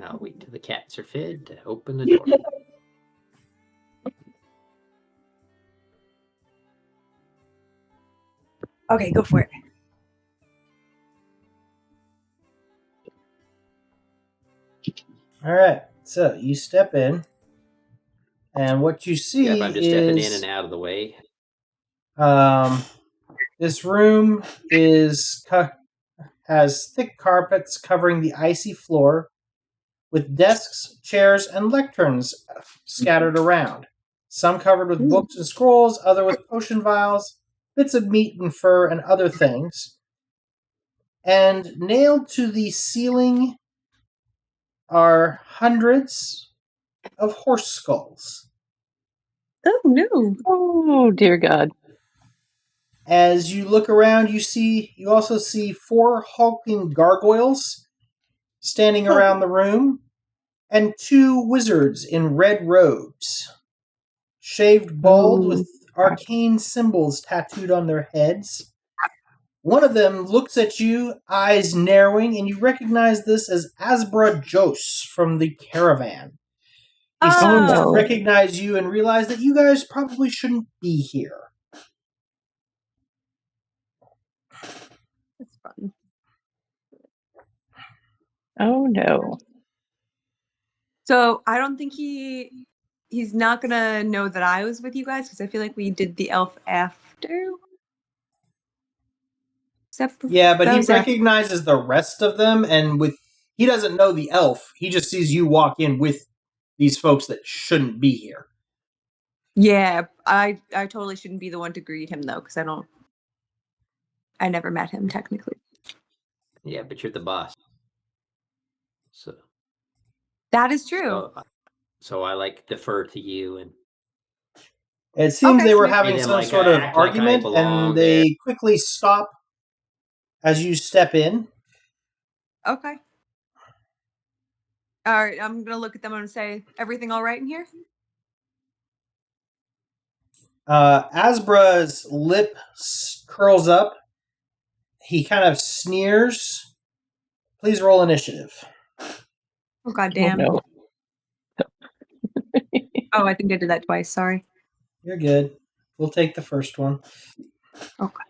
I'll wait till the cats are fed to open the door. Okay, go for it. All right, so you step in, and what you see Yeah, I'm just stepping in and out of the way. This room has thick carpets covering the icy floor, with desks, chairs, and lecterns scattered around. Some covered with books and scrolls, other with potion vials, bits of meat and fur, and other things. And nailed to the ceiling are hundreds of horse skulls. Oh no! Oh dear God! As you look around, you also see 4 hulking gargoyles standing around the room, and 2 wizards in red robes, shaved bald with arcane symbols tattooed on their heads. One of them looks at you, eyes narrowing, and you recognize this as Asbra Jos from the caravan. He seems to recognize you and realize that you guys probably shouldn't be here. That's fun. Oh no. So I don't think he's not gonna know that I was with you guys because I feel like we did the elf after. Yeah, but he recognizes the rest of them, and he doesn't know the elf. He just sees you walk in with these folks that shouldn't be here. Yeah, I totally shouldn't be the one to greet him though, because I never met him technically. Yeah, but you're the boss. So That is true. so I like defer to you, and It seems Okay, they were sweet. having Made them, some like, sort of act like I argument, belong and they quickly stop as you step in. Okay. All right, I'm gonna look at them and say, "Everything all right in here?" Asbra's lip curls up. He kind of sneers. Please roll initiative. Oh goddamn! no. Oh, I think I did that twice. Sorry. You're good. We'll take the first one. Okay.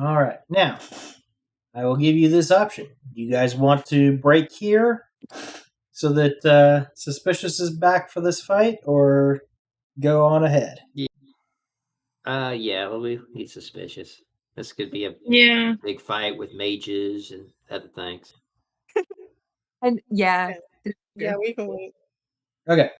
All right. Now, I will give you this option. Do you guys want to break here so that Suspicious is back for this fight, or go on ahead? yeah, well, we need Suspicious. This could be a Yeah. big fight with mages and other things. And yeah, Yeah, we can wait. Okay.